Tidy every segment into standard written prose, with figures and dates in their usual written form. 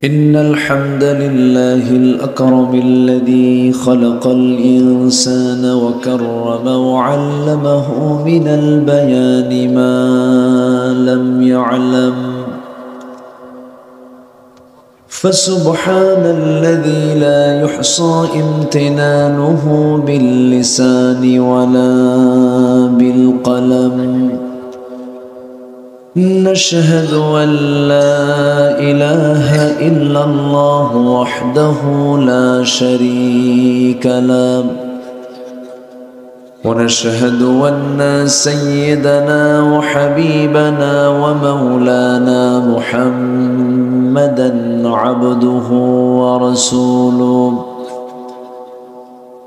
إن الحمد لله الأكرم الذي خلق الإنسان وكرم وعلمه من البيان ما لم يعلم فسبحان الذي لا يحصى امتنانه باللسان ولا بالقلم نشهد أن لا إله إلا الله وحده لا شريك له ونشهد أن سيدنا وحبيبنا ومولانا محمدا عبده ورسوله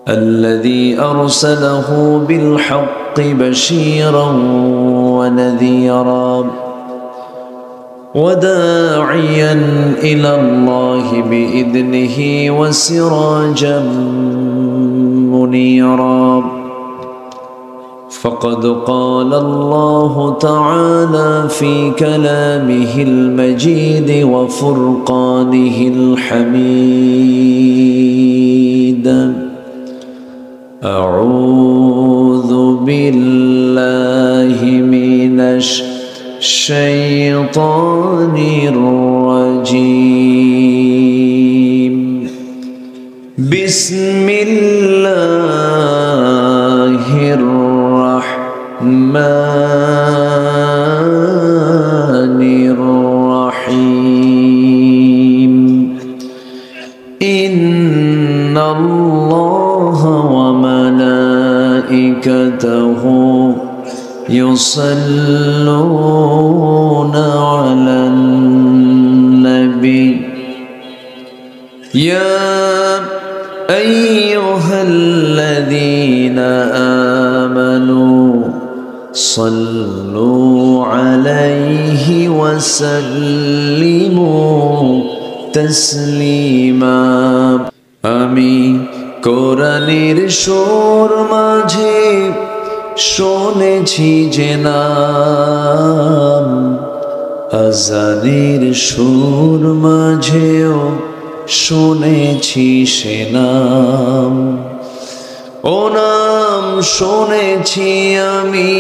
الذي أرسله بالحق بشيرا ونذيرا وداعيا إلى الله بإذنه وسراجا منيرا فقد قال الله تعالى في كلامه المجيد وفرقانه الحميد أعوذ بالله من الشيطان الرجيم بسم الله الرحمن الرحيم إن الله وملائكته يصلون على النبي يا أيها الذين آمنوا صلوا عليه وسلموا تسليما آمين কোরআনের সুর মাঝে শুনেছি যে নাম আজানের সুর মাঝেও শুনেছি সে নাম ও নাম শুনেছি আমি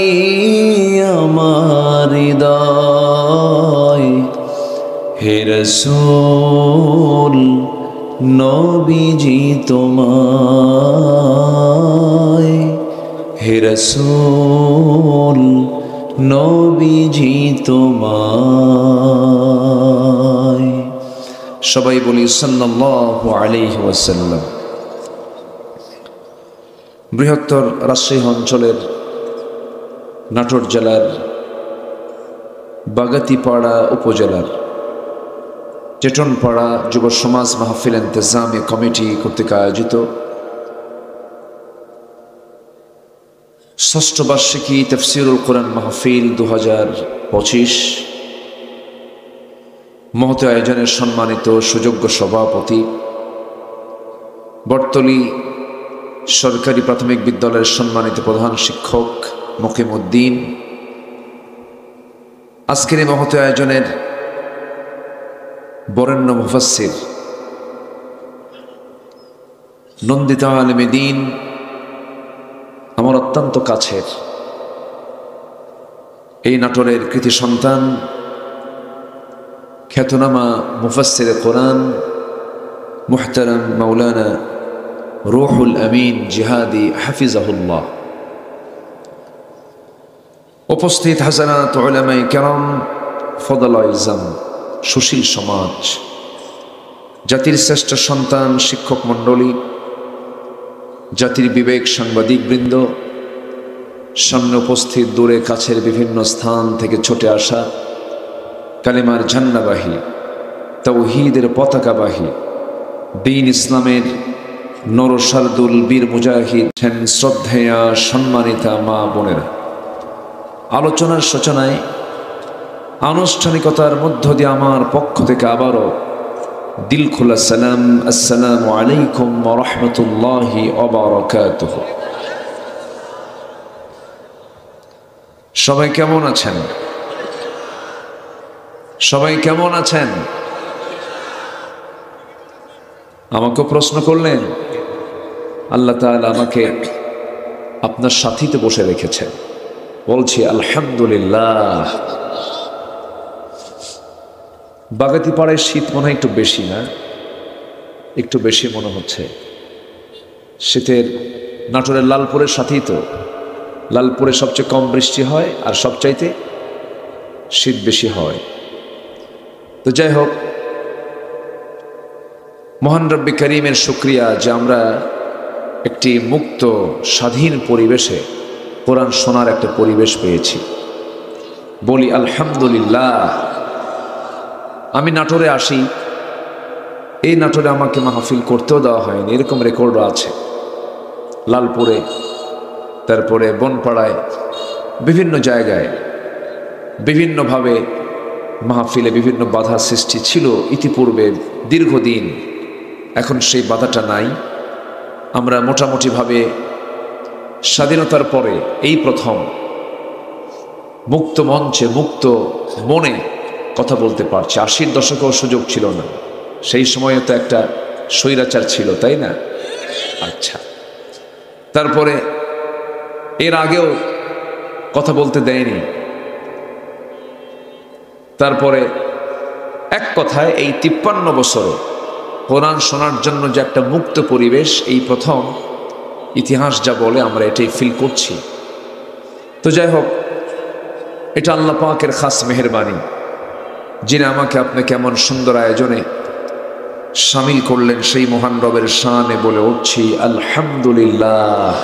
আমার হৃদয় হে রাসূল নবীজি তোমায় হে রাসূল নবীজি তোমায় সবাই বলি সাল্লাল্লাহু আলাইহি ওয়াসাল্লাম। বৃহত্তর রাজশাহী অঞ্চলের নাটোর জেলার বাগাতিপাড়া উপজেলার চেটনপাড়া যুব সমাজ মাহফিল ইন্তেজামি কমিটি কর্তৃক আয়োজিত ষষ্ঠ বার্ষিকী তাফসীরুল কোরআন মাহফিল 2025 মহত আয়োজনের সম্মানিত সুযোগ্য সভাপতি বটতলী সরকারি প্রাথমিক বিদ্যালয়ের সম্মানিত প্রধান শিক্ষক মকিমউদ্দিন, আজকের এই মহত আয়োজনের বরেণ্য মুফাসসির নন্দিত আলেমে দ্বীন, আমার অত্যন্ত কাছের এই নাটোরের কৃতি সন্তান খ্যাতনামা মুফাসসিরে কোরআন মুহতারাম মাওলানা রুহুল আমিন জিহাদি হাফিজাহুল্লাহ, উপস্থিত হাজারাত উলামায়ে কেরাম, ফদলায়ে ইলজাম, সুশীল সমাজ, জাতির শ্রেষ্ঠ সন্তান শিক্ষক মণ্ডলী, জাতির বিবেক সাংবাদিকবৃন্দ, সামনে উপস্থিত দূরে কাছের বিভিন্ন স্থান থেকে ছুটে আসা কালেমার ঝান্ডাবাহী, তাওহীদের পতাকাবাহী, দ্বীন ইসলামের নরসারদুল বীর মুজাহিদ, শ্রদ্ধেয়া সম্মানিতা মা বোনেরা, আলোচনার সূচনায় আনুষ্ঠানিকতার মধ্য দিয়ে আমার পক্ষ থেকে আবারও দিল খোলা সালাম, আসসালামু আলাইকুম ওয়া রাহমাতুল্লাহি ওয়া বারাকাতুহু। সবাই কেমন আছেন? সবাই কেমন আছেন? আমাকে প্রশ্ন করলেন, আল্লাহ তাআলা আমাকে আপনার সাথীতে বসে রেখেছেন। বলছি আলহামদুলিল্লাহ। বাগাতিপাড়ায় শীত মনে হয় একটু বেশি, না? একটু বেশি মনে হচ্ছে। শীতের নাটোরের লালপুরের সাথেই তো, লালপুরে সবচেয়ে কম বৃষ্টি হয় আর সবচাইতে শীত বেশি হয়। তো যাই হোক, মহান রব্বি করিমের শুকরিয়া যে আমরা একটি মুক্ত স্বাধীন পরিবেশে কোরআন শোনার একটা পরিবেশ পেয়েছি। বলি আলহামদুলিল্লাহ। আমি নাটোরে আসি, এই নাটোরে আমাকে মাহফিল করতেও দেওয়া হয়নি, এরকম রেকর্ডও আছে। লালপুরে, তারপরে বনপাড়ায়, বিভিন্ন জায়গায় বিভিন্নভাবে মাহফিলে বিভিন্ন বাধা সৃষ্টি ছিল ইতিপূর্বে দীর্ঘদিন। এখন সেই বাধাটা নাই। আমরা মোটামুটিভাবে স্বাধীনতার পরে এই প্রথম মুক্ত মঞ্চে মুক্ত মনে কথা বলতে পারছি। ৮০-র দশকেও সুযোগ ছিল না, সেই সময়ে তো একটা স্বৈরাচার ছিল, তাই না? আচ্ছা, তারপরে এর আগেও কথা বলতে দেয়নি। তারপরে এক কথায় এই ৫৩ বছরে কোরআন শোনার জন্য যে একটা মুক্ত পরিবেশ, এই প্রথম ইতিহাস যা বলে আমরা এটাই ফিল করছি। তো যাই হোক, এটা আল্লাহ পাকের খাস মেহেরবানি, যিনি আমাকে আপনাকে এমন সুন্দর আয়োজনে শামিল করলেন, সেই মহান রবের শানে বলে উঠছি আলহামদুলিল্লাহ।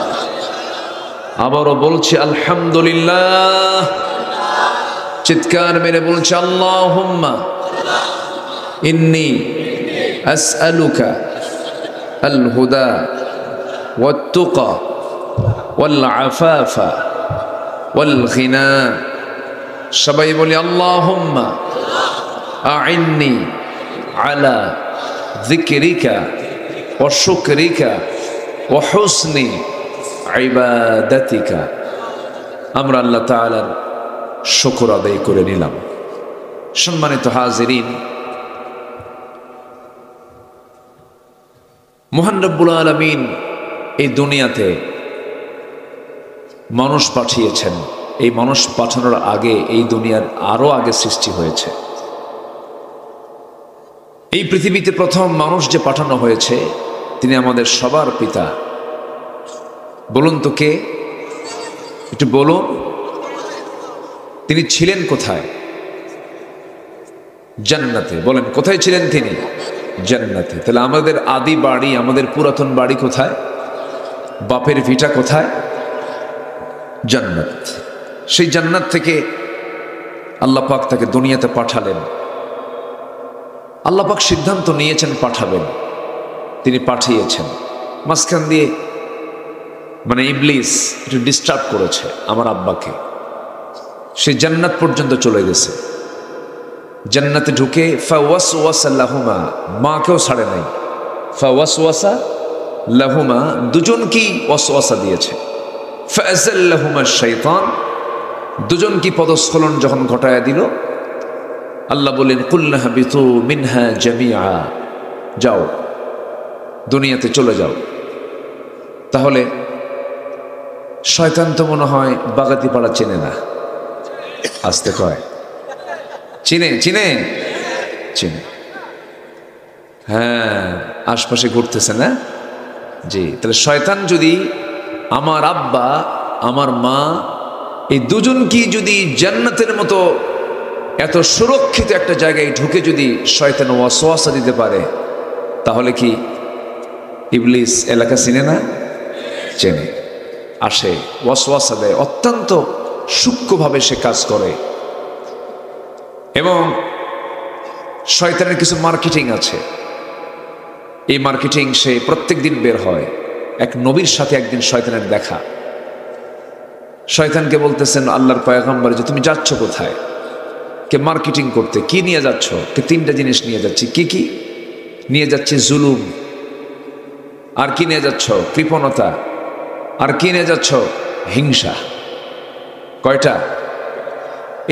আবারও বলছি আলহামদুলিল্লাহ। চিৎকার মেরে বলছি আল্লাহুম্মা ইন্নী আসআলুকা আল হুদা ওয়াত তুকা ওয়াল আফাফা ওয়াল গিনা। সবাই বলি আল্লাহুম্মা আইন্নি আলা যিকরিকা ওয়া শুকরিকা ওয়া হুসনি ইবাদাতিকা। আমরা আল্লাহ তাআলার শুকর আদায় করে নিলাম। সম্মানিত হাজিরিন, মহান রব্বুল আলামিন এই দুনিয়াতে মানুষ পাঠিয়েছেন। এই মানুষ পাঠানোর আগে এই দুনিয়ার আরো আগে সৃষ্টি হয়েছে। এই পৃথিবীতে প্রথম মানুষ যে পাঠানো হয়েছে, তিনি আমাদের সবার পিতা। বলুন তো কে? একটু বলুন। তিনি ছিলেন কোথায়? জান্নাতে। বলেন, কোথায় ছিলেন তিনি? জান্নাতে। তাহলে আমাদের আদি বাড়ি, আমাদের পুরাতন বাড়ি কোথায়? বাপের ভিটা কোথায়? জান্নাত। সেই জান্নাত থেকে আল্লাহ পাক তাকে দুনিয়াতে পাঠালেন। আল্লাহ পাক সিদ্ধান্ত নিয়েছেন পাঠাবেন, তিনি পাঠিয়েছেন। মাঝখান দিয়ে ইবলিস একটু ডিস্টার্ব করেছে আমার আব্বাকে। সে জান্নাত পর্যন্ত চলে গেছে। জান্নাতে ঢুকে ফাওয়াসওয়াসা লাহুমা, মাকেও ছাড়ে নাই। ফাওয়াসওয়াসা লাহুমা, দুজনকেই ওয়াসওয়াসা দিয়েছে। ফাআযাল্লাহুমা শাইতান, দুজনকে পদস্খলন যখন ঘটায়া দিল, আল্লাহ বলেন কুল্না হাবিতু মিনহা জামিআ, যাও দুনিয়াতে চলে যাও। তাহলে শয়তান তো মনে হয় বাগাতিপাড়া চেনে না। আসতে কয় চিনে চিনে চিনে। হ্যাঁ, আশপাশে ঘুরতেছে না? জি। তাহলে শয়তান যদি আমার আব্বা আমার মা এই দুজনকে যদি জান্নাতের মতো এত সুরক্ষিত একটা জায়গায় ঢুকে যদি শয়তান ওয়াসওয়াসা দিতে পারে, তাহলে কি ইবলিস এলাকা চিনে না? চেনে। আসে, ওয়াসওয়াসা দেয়, অত্যন্ত সূক্ষ্মভাবে সে কাজ করে। এবং শয়তানের কিছু মার্কেটিং আছে। এই মার্কেটিং সে প্রত্যেক দিন বের হয়। এক নবীর সাথে একদিন শয়তানের দেখা। শয়তানকে বলতেছেন আল্লাহর পয়গম্বর যে তুমি যাচ্ছ কোথায়? কে মার্কেটিং করতে। কি নিয়ে যাচ্ছ? কে তিনটা জিনিস নিয়ে যাচ্ছি। কি কি নিয়ে যাচ্ছি? জুলুম। আর কি নিয়ে যাচ্ছ? কৃপণতা। আর কি নিয়ে যাচ্ছ? হিংসা। কয়টা?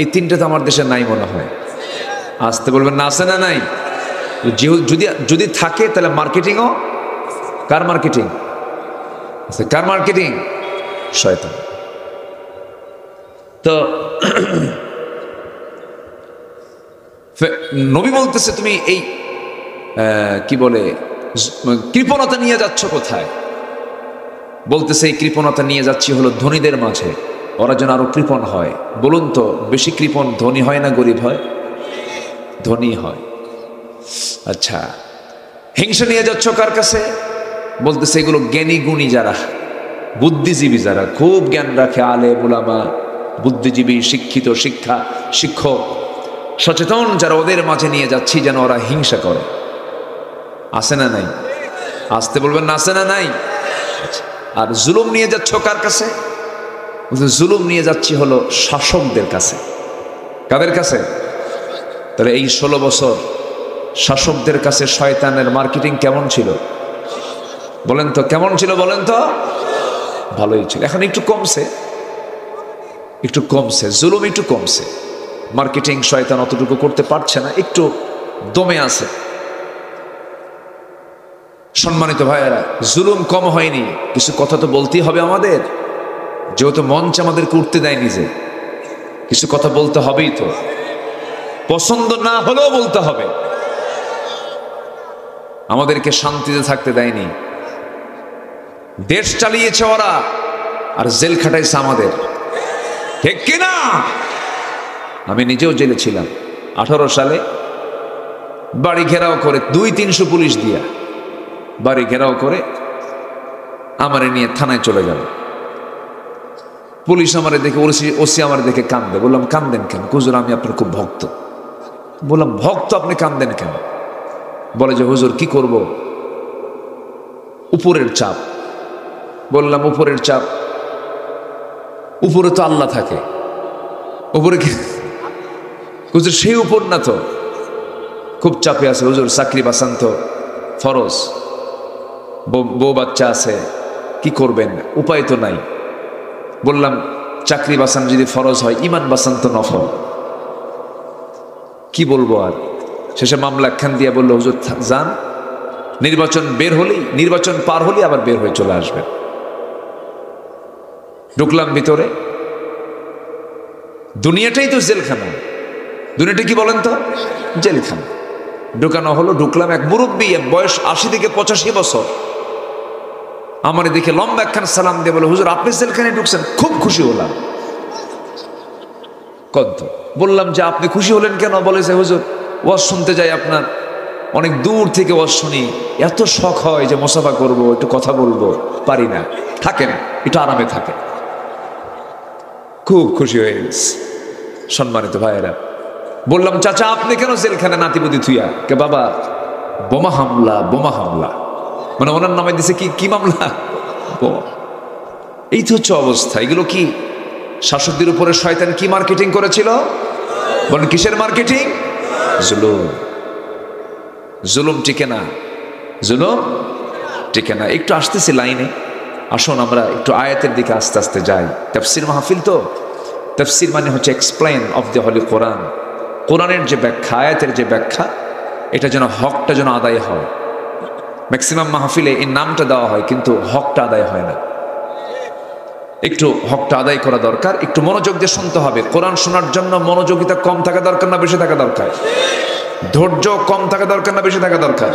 এই তিনটা তো আমার দেশে নাই মনে হয়। আসতে বলবেন না, আছে না নাই? যদি যদি থাকে তাহলে মার্কেটিংও কার মার্কেটিং? কার মার্কেটিং? শয়তান। তো নবী বলতেছে তুমি এই কি বলে কৃপণতা নিয়ে যাচ্ছ কোথায়? বলতেছে এই কৃপণতা নিয়ে যাচ্ছি হলো ধনীদের মাঝে, ওরা যেন আরো কৃপণ হয়। বলুন তো, বেশি কৃপণ ধনী হয় না গরিব হয়? ধনী হয়। আচ্ছা, হিংসা নিয়ে যাচ্ছ কার কাছে? বলতেছে এগুলো জ্ঞানী গুণী যারা, বুদ্ধিজীবী যারা খুব জ্ঞান রাখে, আলেম উলামা, বুদ্ধিজীবী, শিক্ষিত, শিক্ষক, সচেতন যারা, ওদের মাঝে নিয়ে যাচ্ছি যেন ওরা হিংসা করে। আছে না নাই? আসতে বলবেন না, আছে না নাই? আর জুলুম নিয়ে যাচ্ছ কার কাছে? জুলুম নিয়ে যাচ্ছি হলো শাসকদের কাছে। কাদের কাছে? তাহলে এই 16 বছর শাসকদের কাছে শয়তানের মার্কেটিং কেমন ছিল বলেন তো? কেমন ছিল বলেন তো? ভালোই ছিল। এখন একটু কমছে, জুলুম একটু কমছে, মার্কেটিং শয়তান অতটুকু করতে পারছে না, একটু দমে আছে। সম্মানিত ভাইয়েরা, জুলুম কম হয়নি, কিছু কথা তো বলতেই হবে আমাদের, যেহেতু মঞ্চ আমাদেরকে উঠতে দেয়, নিজে কিছু কথা বলতে হবেই। তো পছন্দ না হলেও বলতে হবে। আমাদেরকে শান্তিতে থাকতে দেয়নি, দেশ চালিয়েছে ওরা, আর জেল খাটাইছে আমাদের, ঠিক কিনা? আমি নিজেও জেলে ছিলাম 18 সালে, বাড়ি ঘেরাও করে 200-300 পুলিশ দিয়া বাড়ি ঘেরাও করে আমারে নিয়ে থানায় চলে গেল। পুলিশ আমারে দেখে, ওসি আমারে দেখে কান্দে। বললাম কান্দেন কেন? হুজুর আমি আপনার খুব ভক্ত। বললাম ভক্ত, আপনি কান্দেন কেন? বলে যে হুজুর কি করব, উপরের চাপ। বললাম উপরের চাপ? উপরে তো আল্লাহ থাকে, উপরে কি হুজুর? সেই উপর না তো, খুব চাপে আছে হুজুর, চাকরি বাঁচান তো ফরজ, বউ বাচ্চা আছে, কি করবেন, উপায় তো নাই। বললাম চাকরি বাঁচান যদি ফরজ হয়, ইমান বাঁচান তো নফল, কি বলবো আর? শেষে মামলা একখান দিয়ে বললো হুজুর যান, নির্বাচন পার হলেই আবার বের হয়ে চলে আসবেন। ঢুকলাম ভিতরে, দুনিয়াটাই তো জেলখানা। দুনিয়াটা কি বলেন তো? জেলখানা। ঢুকানো হলো, ঢুকলাম। এক মুরব্বী, বয়স 80 থেকে 85 বছর, আমার দিকে লম্বা একখান সালাম দিয়ে বলে হুজুর আপনি জেলখানায় ঢুকছেন? খুব খুশি হলাম। কত? বললাম যে আপনি খুশি হলেন কেন? বলে যে হুজুর ওয়াজ শুনতে যাই, আপনার অনেক দূর থেকে ওয়াজ শুনি, এত শখ হয় যে মুসাফা করব, একটু কথা বলবো, পারি না। থাকেন, একটু আরামে থাকেন। খুব খুশি হয়ে গেছে। সম্মানিত ভাইয়েরা, বললাম চাচা আপনি কেন জেলখানে নাতিপুতি থুইয়া? কে বাবা, বোমা হামলা, মানে ওনার নামে দিছে কি মামলা? এই তো হচ্ছে অবস্থা। এগুলো কি শাসকদের উপরে শয়তান কি মার্কেটিং করেছিল? বলেন কিসের মার্কেটিং? জুলুম টিকে না, একটু আসতেছি লাইনে, আসুন আমরা একটু আয়াতের দিকে আস্তে আস্তে যাই। তাফসীর মাহফিল তো, তাফসীর মানে হচ্ছে এক্সপ্লেইন অফ দ্য হলি কোরআন, কোরআনের যে ব্যাখ্যা, আয়াতের যে ব্যাখ্যা, এটা যেন হকটা যেন আদায় হয়। ম্যাক্সিমাম মাহফিলে এই নামটা দেওয়া হয়, কিন্তু হকটা আদায় হয় না। একটু হকটা আদায় করা দরকার, একটু মনোযোগ দিয়ে শুনতে হবে। কোরআন শোনার জন্য মনোযোগিতা কম থাকা দরকার না বেশি থাকা দরকার? ধৈর্য কম থাকা দরকার না বেশি থাকা দরকার?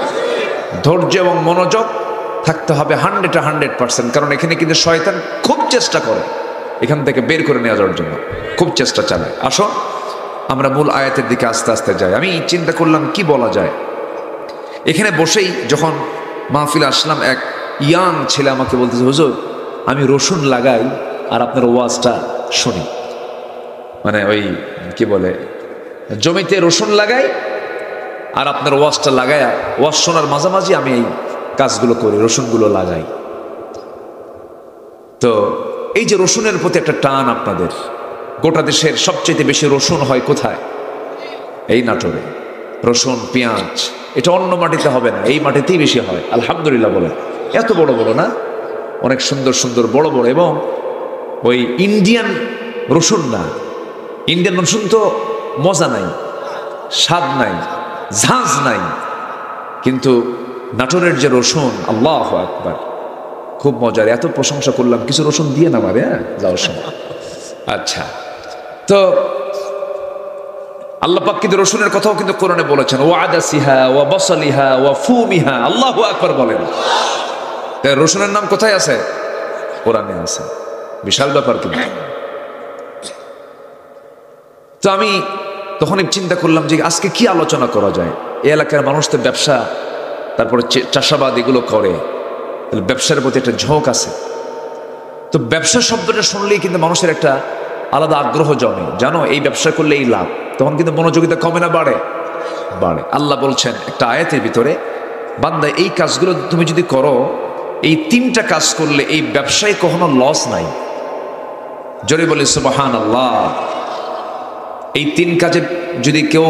ধৈর্য এবং মনোযোগ থাকতে হবে 100%। কারণ এখানে কিন্তু শয়তান খুব চেষ্টা করে এখান থেকে বের করে নেওয়া যাওয়ার জন্য, খুব চেষ্টা চালায়। আসো আমরা মূল আয়াতের দিকে আস্তে আস্তে যাই। আমি চিন্তা করলাম কি বলা যায়। এখানে বসেই যখন মাহফিলে আসলাম, এক ইয়াং ছেলে আমাকে বলতেছে হুজুর আমি রসুন লাগাই আর আপনার ওয়াজটা শুনি। মানে ওই কি বলে, জমিতে রসুন লাগাই আর আপনার ওয়াজটা লাগায়া, ওয়াজ শোনার মাঝামাঝি আমি এই কাজগুলো করি, রসুনগুলো লাগাই। তো এই যে রসুনের প্রতি একটা টান আপনাদের, গোটা দেশের সবচেয়ে বেশি রসুন হয় কোথায়? এই নাটোরে। রসুন পেঁয়াজ এটা অন্য মাটিতে হবে না, এই মাটিতেই বেশি হয়। আলহামদুলিল্লাহ বলেন। এত বড় বড় না, অনেক সুন্দর সুন্দর বড় বড়, এবং ওই ইন্ডিয়ান রসুন না। ইন্ডিয়ান রসুন তো মজা নাই, স্বাদ নাই, ঝাঁঝ নাই, কিন্তু নাটোরের যে রসুন, আল্লাহু আকবার, খুব মজার। এত প্রশংসা করলাম, কিছু রসুন দিয়ে না মারে, হ্যাঁ, যাওয়ার সময়। আচ্ছা, তো আল্লাহ পাক কিন্তু রসুনের কথাও কিন্তু কোরআনে বলেছেন, ওয়া আদাসিহা ওয়া বাসালিহা ওয়া ফুমিহা, আল্লাহু আকবার বলেন। তাই রসুনের নাম কোথায় আছে? কোরআনে আছে। বিশাল ব্যাপার কিন্তু। তো আমি তখনই চিন্তা করলাম যে আজকে কি আলোচনা করা যায়। এই এলাকার মানুষ তো ব্যবসা, তারপরে চাষাবাদ এগুলো করে, ব্যবসার প্রতি একটা ঝোঁক আছে। তো ব্যবসা শব্দটা শুনলেই কিন্তু মানুষের একটা আলাদা আগ্রহ জমে, জানো, এই ব্যবসা করলে এই লাভ। তখন কিন্তু মনোযোগিতা কমে না বাড়ে? বাড়ে। আল্লাহ বলছেন একটা আয়াতের ভিতরে, বান্দা এই কাজগুলো তুমি যদি করো, এই তিনটা কাজ করলে এই ব্যবসায় কখনো লস নাই। জোরে বলি সুবহানাল্লাহ। এই তিন কাজে যদি কেউ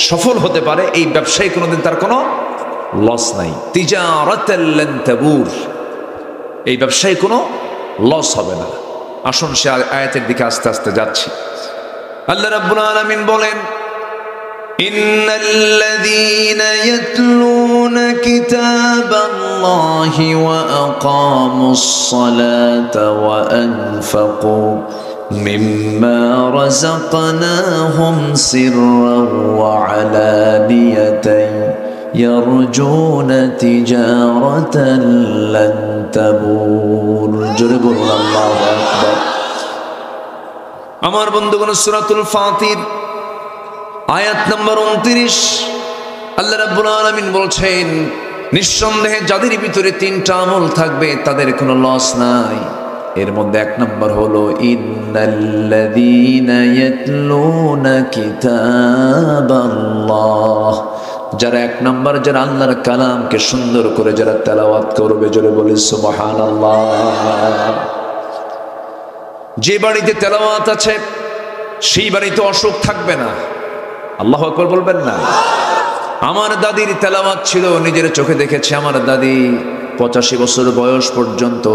সফল হতে পারে, এই ব্যবসায় কোনোদিন তার কোনো লস নাই। তিজারাতাল লান তাবুর, এই ব্যবসায় কোনো লস হবে না। আসুন সে আয়াতের দিকে আস্তে আস্তে যাচ্ছি। আল্লাহ রাব্বুল আলামিন বলেন, ইন্নাল্লাযীনা ইয়াতলুনা কিতাবাল্লাহি ওয়া আকামুস সালাতা ওয়া আনফাকু মিম্মা রাযাকনাহুম সিররান ওয়া আলানিয়াতান ইয়ারজুনা তিজারাতান লান তাবুর। জোরে বলুন আল্লাহু আকবার। আমার বন্ধুগণ, সূরাতুল ফাতির আয়াত নম্বর 29 আল্লাহ রাব্বুল আলামিন বলছেন, নিঃসন্দেহে যাদের ভিতরে তিনটা আমল থাকবে তাদের কোনো লস নাই। এর মধ্যে এক নম্বর হলো ইন্নাল্লাযীনা ইয়াতলুনা কিতাবাল্লাহ, যারা এক নম্বর, যারা আল্লাহর কালামকে সুন্দর করে যারা তেলাওয়াত করবে। জোরে বলি সুবহানাল্লাহ। যে বাড়িতে তেলাওয়াত আছে সেই বাড়িতে অসুখ থাকবে না। আল্লাহু আকবার বলবেন না? আমার দাদির তেলাওয়াত ছিল, নিজের চোখে দেখেছি। আমার দাদি 85 বছর বয়স পর্যন্ত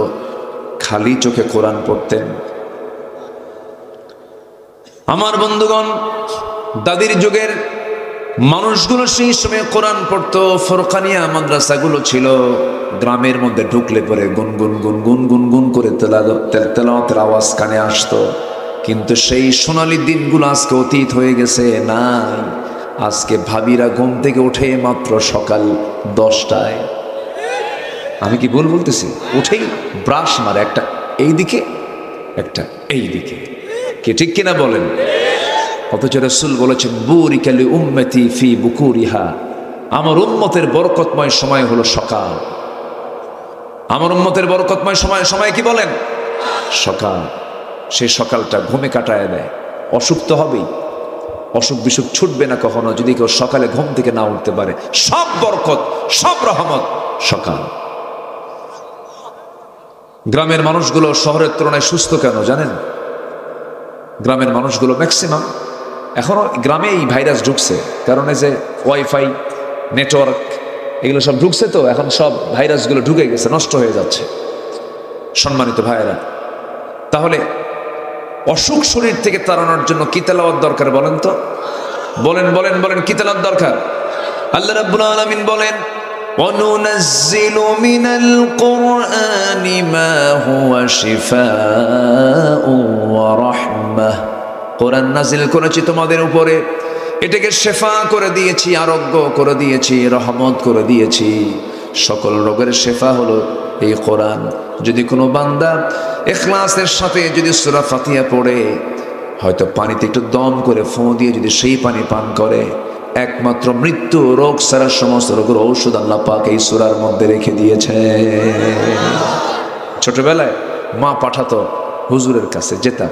খালি চোখে কোরআন পড়তেন। আমার বন্ধুগণ, দাদির যুগের মানুষগুলো সেই সময় কোরআন পড়তো। ফরকানিয়া মাদ্রাসাগুলো ছিল গ্রামের মধ্যে, ঢুকলে পরে গুনগুন গুনগুন গুনগুন করে তেলাওয়াতের আওয়াজ কানে আসতো। কিন্তু সেই সোনালী দিনগুলো আজকে অতীত হয়ে গেছে। না, আজকে ভাবিরা ঘুম থেকে উঠে মাত্র সকাল 10টায়, আমি কি ভুল বলতেছি, উঠেই ব্রাশ মারে, একটা এই দিকে একটা এই দিকে, কে ঠিক কিনা বলেন? অথচ রাসূল বলেছেন, বুরিকা লি উম্মতি ফি বুকুরিহা, আমার উম্মতের বরকতময় সময় হলো সকাল। আমার উম্মতের বরকতময় সময় কি বলেন? সকাল। সেই সকালটা ঘুমে কাটায় দেয়। অসুখ তো হবেই, অসুখ বিসুখ ছুটবে না কখনো যদি কেউ সকালে ঘুম থেকে না উঠতে পারে। সব বরকত, সব রহমত সকাল। গ্রামের মানুষগুলো শহরের তুলনায় সুস্থ কেন জানেন? গ্রামের মানুষগুলো ম্যাক্সিমাম এখনো গ্রামে এই ভাইরাস ঢুকছে, কারণ এই যে ওয়াইফাই নেটওয়ার্ক এগুলো সব ঢুকছে, তো এখন সব ভাইরাসগুলো ঢুকে গেছে, নষ্ট হয়ে যাচ্ছে। সম্মানিত ভাইয়েরা, তাহলে অসুখ শরীর থেকে তাড়ানোর জন্য কি তেলাওয়াত দরকার বলেন তো? বলেন বলেন বলেন, কি তেলাওয়াত দরকার? আল্লাহ রাব্বুল আলামিন বলেন, وَنُنَزِّلُ مِنَ الْقُرْآنِ مَا هُوَ شِفَاءٌ وَرَحْمَةٌ, কোরআন নাজিল করেছি তোমাদের উপরে, এটাকে শেফা করে দিয়েছি, আরোগ্য করে দিয়েছি, রহমত করে দিয়েছি। সকল রোগের শেফা হলো এই কোরআন। যদি কোনো বান্দা ইখলাসের সাথে যদি সূরা ফাতিহা পড়ে, হয়তো পানিতে একটু দম করে ফোঁ দিয়ে যদি সেই পানি পান করে, একমাত্র মৃত্যু রোগ ছাড়া সমস্ত রোগের ঔষধ আল্লাহ পাক এই সূরার মধ্যে রেখে দিয়েছে। ছোটবেলায় মা পাঠাতো হুজুরের কাছে, যেতাম,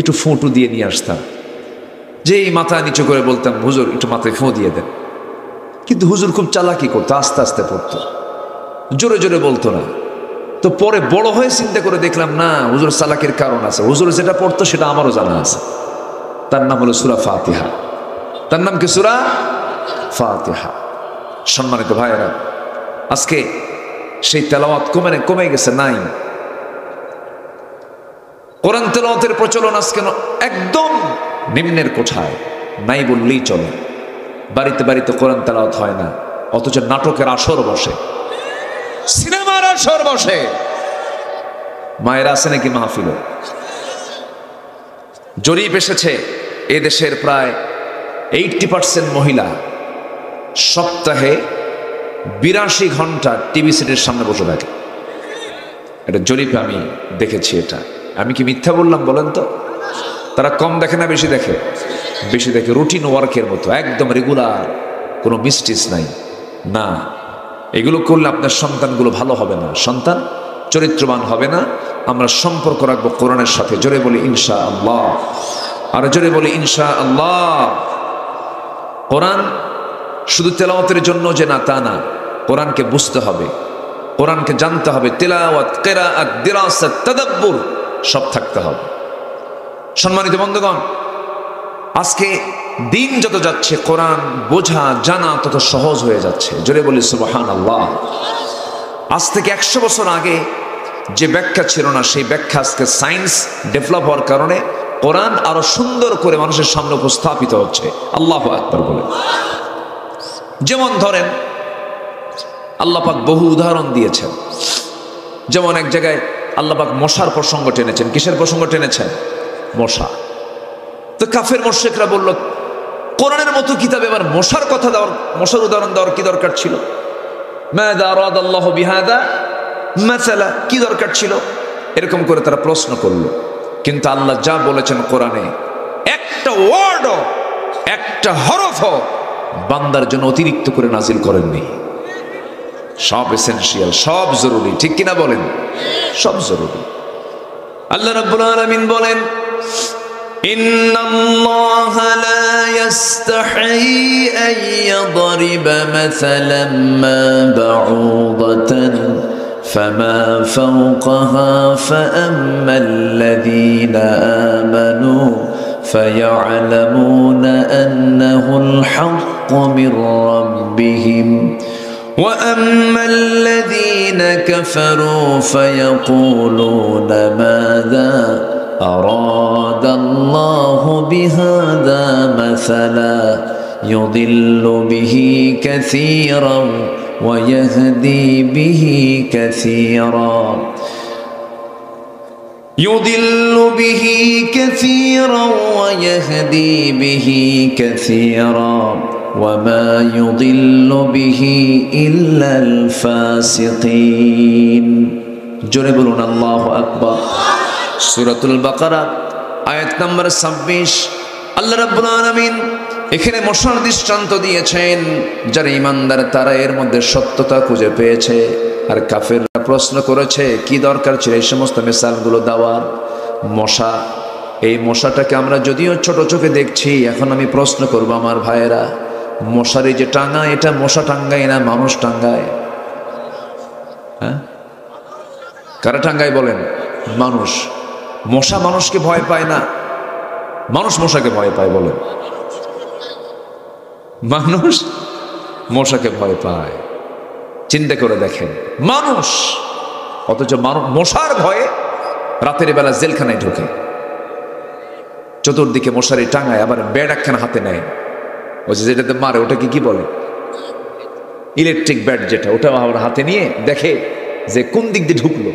একটু ফোঁটু দিয়ে নিয়ে আসতাম। যেই মাথা নিচু করে বলতাম, হুজুর একটু মাথায় ফোঁ দিয়ে দেন। কিন্তু হুজুর খুব চালাকি করতো, আস্তে আস্তে পড়তো, জোরে জোরে বলতো না। তো পরে বড় হয়ে চিন্তা করে দেখলাম, না, হুজুর চালাকির কারণ আছে। হুজুর যেটা পড়তো সেটা আমারও জানা আছে। তার নাম হলো সূরা ফাতিহা। তার নাম কি? সূরা ফাতিহা। সম্মানিত ভাইয়েরা, আজকে সেই তেলাওয়াত কমে গেছে, নাই। কোরআন তেলাওয়াতের প্রচলন আজকে একদম নিম্নের কোঠায়, নাই বললেই চলে। বাড়িতে বাড়িতে কোরআন তেলাওয়াত হয় না। অথচ নাটকের আসর বসে, সিনেমার আসর বসে। মায়েরা আছে নাকি মাহফিলে? জরিপ এসেছে এদেশের প্রায় 80% মহিলা সপ্তাহে 82 ঘন্টা টিভি সেটের সামনে বসে থাকে। এটা জরিপে আমি দেখেছি। এটা আমি কি মিথ্যা বললাম বলেন তো? তারা কম দেখে না বেশি দেখে? বেশি দেখে। রুটিন ওয়ার্কের মতো, একদম রেগুলার, কোনো মিস্টিস নাই। না, এগুলো করলে আপনার সন্তানগুলো ভালো হবে না, সন্তান চরিত্রবান হবে না। আমরা সম্পর্ক রাখবো কোরআনের সাথে। জোরে বলি ইনশাআল্লাহ, আর জোরে বলি ইনশাআল্লাহ। কোরআন শুধু তেলাওয়াতের জন্য যে না তা না, কোরআনকে বুঝতে হবে, কোরআনকে জানতে হবে। তেলাওয়াত, কিরাআত, দিরাসাত, তাদাব্বুর সব থাকতে হবে। সম্মানিত বন্ধুগণ, আজকে দিন যত যাচ্ছে কোরআন বোঝা জানা তত সহজ হয়ে যাচ্ছে। জোরে বলি সুবহানাল্লাহ। আজ থেকে 100 বছর আগে যে ব্যাখ্যা ছিল না, সেই ব্যাখ্যা আজকে সায়েন্স ডেভেলপ হওয়ার কারণে কোরআন আরো সুন্দর করে মানুষের সামনে উপস্থাপিত হচ্ছে। আল্লাহু আকবার বলে। যেমন ধরেন, আল্লাহ পাক বহু উদাহরণ দিয়েছেন। যেমন এক জায়গায় আল্লাহ পাক মশার প্রসঙ্গ টেনেছেন। কিসের প্রসঙ্গ টেনেছেন? মশা। তো কাফের মুশরিকরা বলল, কোরআনের মতো কিতাবে আবার মশার কথা দেওয়ার, মশার উদাহরণ দেওয়ার কি দরকার ছিল? মাযা আরাদাল্লাহু বিহাদা মাসালা, কি দরকার ছিল? এরকম করে তারা প্রশ্ন করল। কিন্তু আল্লাহ যা বলেছেন কোরআনে, একটা ওয়ার্ডও, একটা হরফও বান্দার জন্য অতিরিক্ত করে নাজিল করেননি। সব এসেনশিয়াল, সব জরুরি। ঠিক কিনা বলেন? সব জরুরি। আল্লাহ রাব্বুল আলামিন বলেন, ইন্নাল্লাহা লা ইস্তাহি আন ইয়াদরিবা মাসালাম মা বাউদাতান ফামা ফাওকাহা ফাআম্মাল্লাযীনা আমানু ফায়া'লামুনা আন্নাহুল হাক্কু মির রাব্বিহিম وأما الذين كفروا فيقولون ماذا أراد الله بهذا مثلا يضل به كثيرا ويهدي به كثيرا يضل به كثيرا ويهدي به كثيرا وما يضل به إلا الفاسقين জোরে বলুন আল্লাহু আকবার। সূরাতুল বাকারা আয়াত নম্বর 26। আল্লাহ রাব্বুল আলামিন এখানে মশার দৃষ্টান্ত দিয়েছেন। যারা ঈমানদার তারা এর মধ্যে সত্যতা খুঁজে পেয়েছে, আর কাফেররা প্রশ্ন করেছে কি দরকার ছিল এই সমস্ত মিসালগুলো দেওয়ার। মশা, এই মশাটাকে আমরা যদিও ছোট চোখে দেখছি, এখন আমি প্রশ্ন করব আমার ভাইয়েরা, মশারি যে টাঙ্গায়, এটা মশা টাঙ্গায় না মানুষ টাঙ্গায়? হ্যাঁ, কারা টাঙ্গায় বলেন? মানুষ। মশা মানুষকে ভয় পায় না, মানুষ মশাকে ভয় পায়। বলেন, মানুষ মশাকে ভয় পায়। চিন্তা করে দেখেন, মানুষ, অথচ মশার ভয়ে রাতের বেলা জেলখানায় ঢোকে, চতুর্দিকে মশারি টাঙ্গায়, আবার বেড একখানা হাতে নেয়। ওই যেটাতে মারে ওটাকে কি বলে? ইলেকট্রিক ব্যাট যেটা, ওটা আবার হাতে নিয়ে দেখে যে কোন দিক দিয়ে ঢুকলো,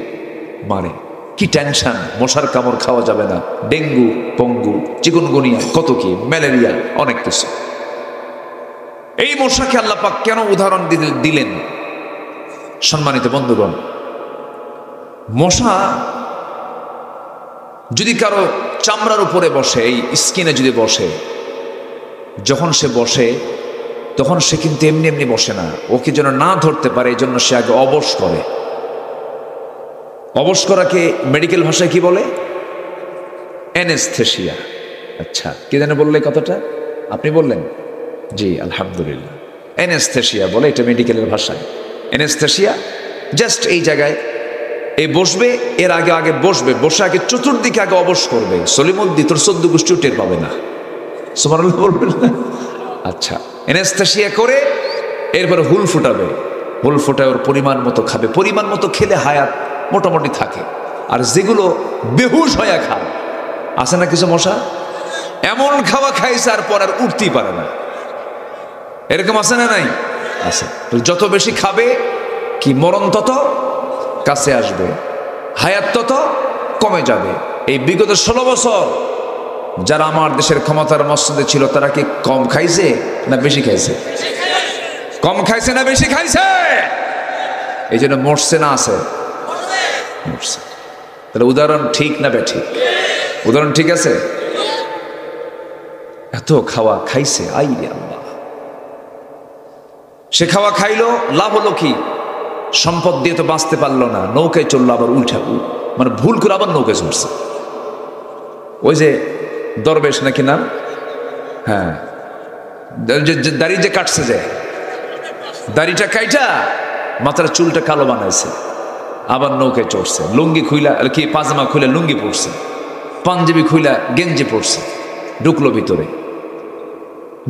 মারে। কি টেনশন, মশার কামড় খাওয়া যাবে না, ডেঙ্গু, পঙ্গু, চিকুনগুনিয়া, কত কি, ম্যালেরিয়া, অনেক কিছু। এই মশাকে আল্লাহ পাক কেন উদাহরণ দিলেন? সম্মানিত বন্ধুগণ, মশা যদি কারো চামড়ার উপরে বসে, এই স্কিনে যদি বসে, যখন সে বসে তখন সে কিন্তু এমনি এমনি বসে না। ওকে যেন না ধরতে পারে এই জন্য সে আগে অবশ করে। অবশ করাকে মেডিকেল ভাষায় কি বলে? অ্যানেস্থেসিয়া। আচ্ছা, কি জানে বললে কথাটা? আপনি বললেন? জি আলহামদুলিল্লাহ। অ্যানেস্থেসিয়া বলে এটা মেডিকেলের ভাষায়। অ্যানেস্থেসিয়া জাস্ট এই জায়গায় এই বসবে, এর আগে আগে বসবে, বসে আগে চতুর্দিকে আগে অবশ করবে। সলিমুদ্দি তোর 14 গোষ্ঠী টের পাবে না, সুবহানাল্লাহ বলবেন না? আচ্ছা, অ্যানেস্থেসিয়া করে এরপরে হুল ফুটাবে। হুল ফুটায় ওর পরিমাণ মতো খাবে, পরিমাণ মতো খেলে হায়াত মোটামুটি থাকে। আর যেগুলো বেহুশ হয়ে খায়, আছে না কিছু মশা, এমন খাওয়া খাইছে আর পর আর উঠতেই পারে না, এরকম আছে না নাই? আছে। যত বেশি খাবে কি মরণ তত কাছে আসবে, হায়াত তত কমে যাবে। এই বিগত 16 বছর যারা আমার দেশের ক্ষমতার মসনদে ছিল তারা কি কম খাইছে না বেশি খাইছে? কম খাইছে না বেশি খাইছে? এই জন্য মরছে না আছে? মরছে। তাহলে উদাহরণ ঠিক না বেঠিক? উদাহরণ ঠিক আছে। এত খাওয়া খাইছে, আই রে আল্লাহ। সে খাওয়া খাইলো, লাভ হলো কি? সম্পদ দিয়ে তো বাঁচতে পারলো না, নৌকায় চললো, আবার উল্টা মানে ভুল করে আবার নৌকায় চলছে। ওই যে দরবেশ নাকি নাম, হ্যাঁ, দাড়ি যে কাটছে, যে দাড়িটা কাইটা মাথার চুলটা কালো বানাইছে, আবার নৌকায় চড়ছে, লুঙ্গি খুইলা কি পাজামা খুলে লুঙ্গি পরছে, পাঞ্জাবি খুইলা গেঞ্জি পরছে, ঢুকলো ভিতরে,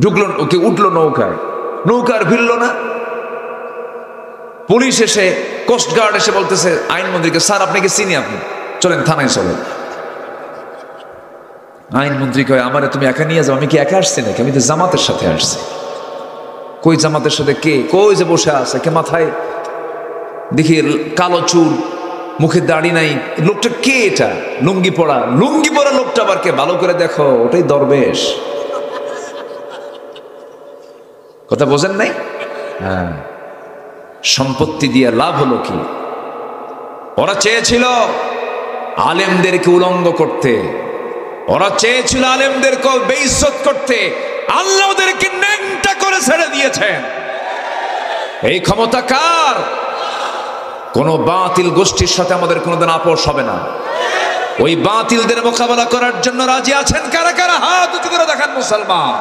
ঢুকলো ওকে, উঠলো নৌকায়, নৌকা আর ভিড়ল না। পুলিশ এসে, কোস্টগার্ড এসে বলতেছে আইনমন্ত্রীকে, স্যার আপনাকে চিনি, আপনি চলেন থানায় চলেন। আইনমন্ত্রী কয়, আমারে তুমি একা নিয়ে যাও? আমি কি একা আসছি নাকি? আমি তো জামাতের সাথে আসছি। কই জামাতের সাথে? কে? কই যে বসে আছে, কে মাথায় দেখি কালো চুল, মুখে দাড়ি নাই, লোকটা কে? এটা লুঙ্গি পরা, লুঙ্গি পরা লোকটা আবার কে? ভালো করে দেখো, ওটাই দরবেশ। কথা বোঝেন নাই? হ্যাঁ। সম্পত্তি দিয়ে লাভ হলো কি? ওরা চেয়েছিল আলেমদেরকে উলঙ্গ করতে, ওরা চেয়েছিল আলেমদেরকে বেইজ্জত করতে, আল্লাহ ওদেরকে ন্যাংটা করে ছেড়ে দিয়েছেন। এই ক্ষমতা কার? কোন বাতিল গোষ্ঠীর সাথে আমাদের কোনোদিন আপোষ হবে না। ওই বাতিলদের মোকাবেলা করার জন্য রাজি আছেন কারা কারা? হাত উঁচু করে দেখান মুসলমান।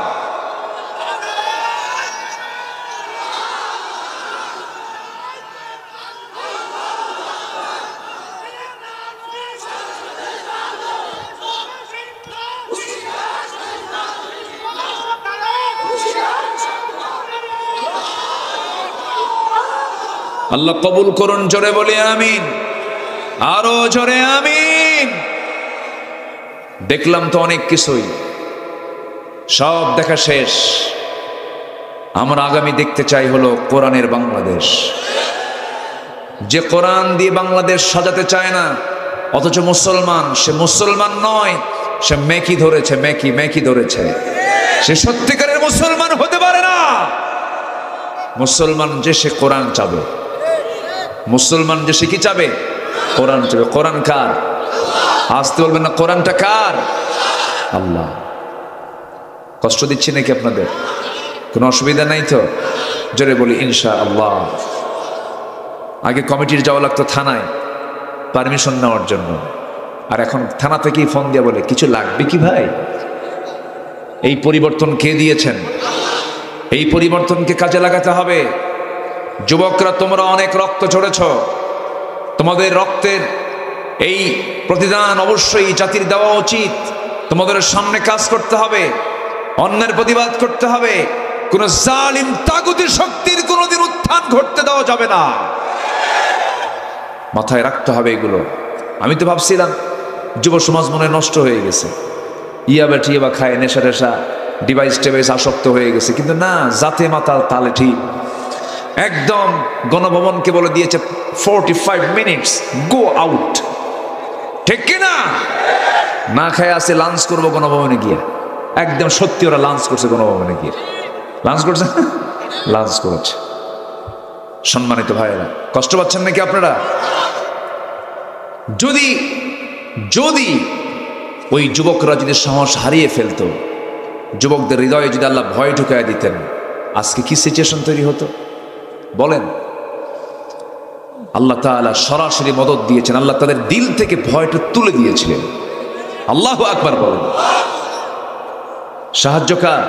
আল্লাহ কবুল করুন, জোরে বলি আমিন, আরো জোরে আমিন। দেখলাম তো অনেক কিছুই, সব দেখা শেষ। আমরা আগামী দেখতে চাই হলো কোরআনের বাংলাদেশ। যে কোরআন দিয়ে বাংলাদেশ সাজাতে চায় না, অথচ মুসলমান, সে মুসলমান নয়, সে মেকি ধরেছে, মেকি ধরেছে। সে সত্যিকারের মুসলমান হতে পারে না। মুসলমান যে সে কোরআন চাবে, মুসলমান যে সে কি চাবে? কোরআন চাবে। কোরআন কার? আসতে বলবেন না, কোরআনটা কার? আল্লাহ। কষ্ট দিচ্ছি নাকি আপনাদের? কোনো অসুবিধা নাই তো? জোরে বলি ইনশাআল্লাহ। আগে কমিটির যাওয়া লাগতো থানায় পারমিশন নেওয়ার জন্য, আর এখন থানা থেকেই ফোন দিয়ে বলে কিছু লাগবে কি ভাই? এই পরিবর্তন কে দিয়েছেন? এই পরিবর্তনকে কাজে লাগাতে হবে। যুবকরা, তোমরা অনেক রক্ত ঝরেছ, তোমাদের রক্তের এই প্রতিদান অবশ্যই জাতির দেওয়া উচিত। তোমাদের সামনে কাজ করতে হবে, অন্যের প্রতিবাদ করতে হবে। কোন জালিম তাগুতি শক্তির কোনোদিন উত্থান ঘটতে দেওয়া যাবে না। মাথায় রাখতে হবে এগুলো। আমি তো ভাবছিলাম যুব সমাজ মনে নষ্ট হয়ে গেছে, ইয়াবা টিয়াবা খায়, নেশা টেশা, ডিভাইস টেভাইস আসক্ত হয়ে গেছে, কিন্তু না, জাতে মাতাল তালে ঠিক। একদম গণভবনকে বলে দিয়েছে 45 মিনিটস গো আউট, ঠিক কিনা? না খায় আছে, লাঞ্চ করবো গণভবনে গিয়ে। একদম সত্যি ওরা লাঞ্চ করছে গণভবনে গিয়ে। লাঞ্চ করছে, লাঞ্চ করেছে। সম্মানিত ভাইয়েরা, কষ্ট পাচ্ছেন নাকি আপনারা? যদি যদি ওই যুবকরা যদি সাহস হারিয়ে ফেলতো, যুবকদের হৃদয়ে যদি আল্লাহ ভয় ঢুকায় দিতেন, আজকে কি সিচুয়েশন তৈরি হতো বলেন? আল্লাহ তাআলা সরাসরি মদদ দিয়েছেন, আল্লাহ তাদের দিল থেকে ভয়টা তুলে দিয়েছিলেন। আল্লাহু আকবার বলেন। সাহায্যকার,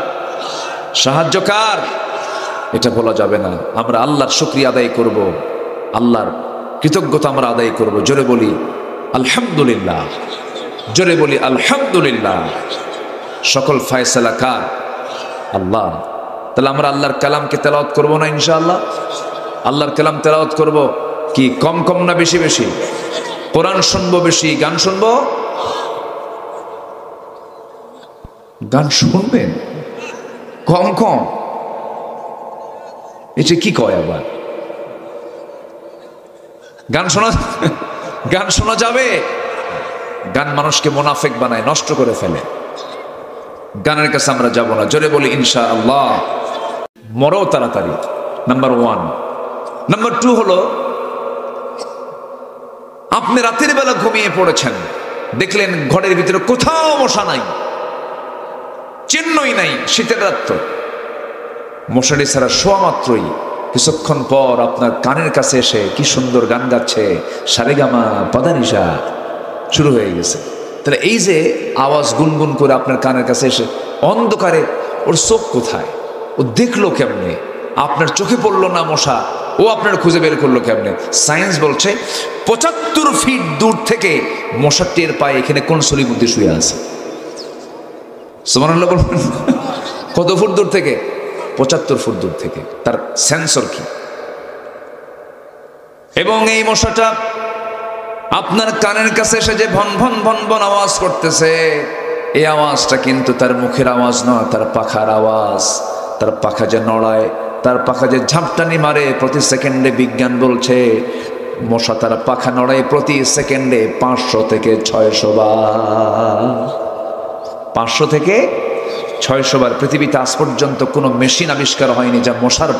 সাহায্যকার এটা বলা যাবে না। আমরা আল্লাহর শুকরিয়া আদায় করব, আল্লাহর কৃতজ্ঞতা আমরা আদায় করব। জোরে বলি আলহামদুলিল্লাহ, জোরে বলি আলহামদুলিল্লাহ। সকল ফয়সালা কার? আল্লাহ। তাহলে আমরা আল্লাহর কালামকে তেলাওয়াত করব না ইনশাআল্লাহ? আল্লাহর কালাম তেলাওয়াত করব কি কম কম না বেশি বেশি? কোরআন শুনবো বেশি, গান শুনবো? গান শুনবেন কম কম? এটা কি কয় আবার? গান শোনা যাবে? গান মানুষকে মুনাফিক বানায়, নষ্ট করে ফেলে। গানের কাছে আমরা যাব না। জোরে বলি ইনশাআল্লাহ। মরও তাড়াতাড়ি, নাম্বার 1। নাম্বার 2 হলো, আপনি রাতের বেলা ঘুমিয়ে পড়েছেন, দেখলেন ঘরের ভিতরে কোথাও মশা নাই, চিহ্নই নাই। শীতের রাত তো, মশারি ছাড়া শোয়া মাত্রই কিছুক্ষণ পর আপনার কানের কাছে এসে কি সুন্দর গান গাচ্ছে, সারেগামা পাদানিসা শুরু হয়ে গেছে। তাহলে এই যে আওয়াজ গুনগুন করে আপনার কানের কাছে এসে, অন্ধকারে ওর চোখ কোথায়, ও দেখলো কেমনে? আপনার চোখে পড়লো না মশা, ও আপনার খুঁজে বের করলো কেমনে? সায়েন্স বলছে 75 ফিট দূর থেকে মশা টের পায় এখানে কোন সলির মধ্যে শুয়ে আছে। সুবহানাল্লাহ বলবেন। কত ফুট দূর থেকে? 75 ফুট দূর থেকে। তার সেন্সর কি? এবং এই মশাটা আপনার কানের কাছে এসে যে ভন ভন ভন ভন আওয়াজ করতেছে, এই আওয়াজটা কিন্তু তার মুখের আওয়াজ নয়, তার পাখার আওয়াজ। তার পাখা যে নড়ায়, তার পাখা যে ঝাপটানি মারে প্রতি সেকেন্ডে, বিজ্ঞান বলছে মশা তার পাখা নড়ায় প্রতি সেকেন্ডে 500 থেকে 600 বার। 500 থেকে 600 বার। পৃথিবীতে আজ পর্যন্ত কোনো মেশিন আবিষ্কার হয়নি যা মশার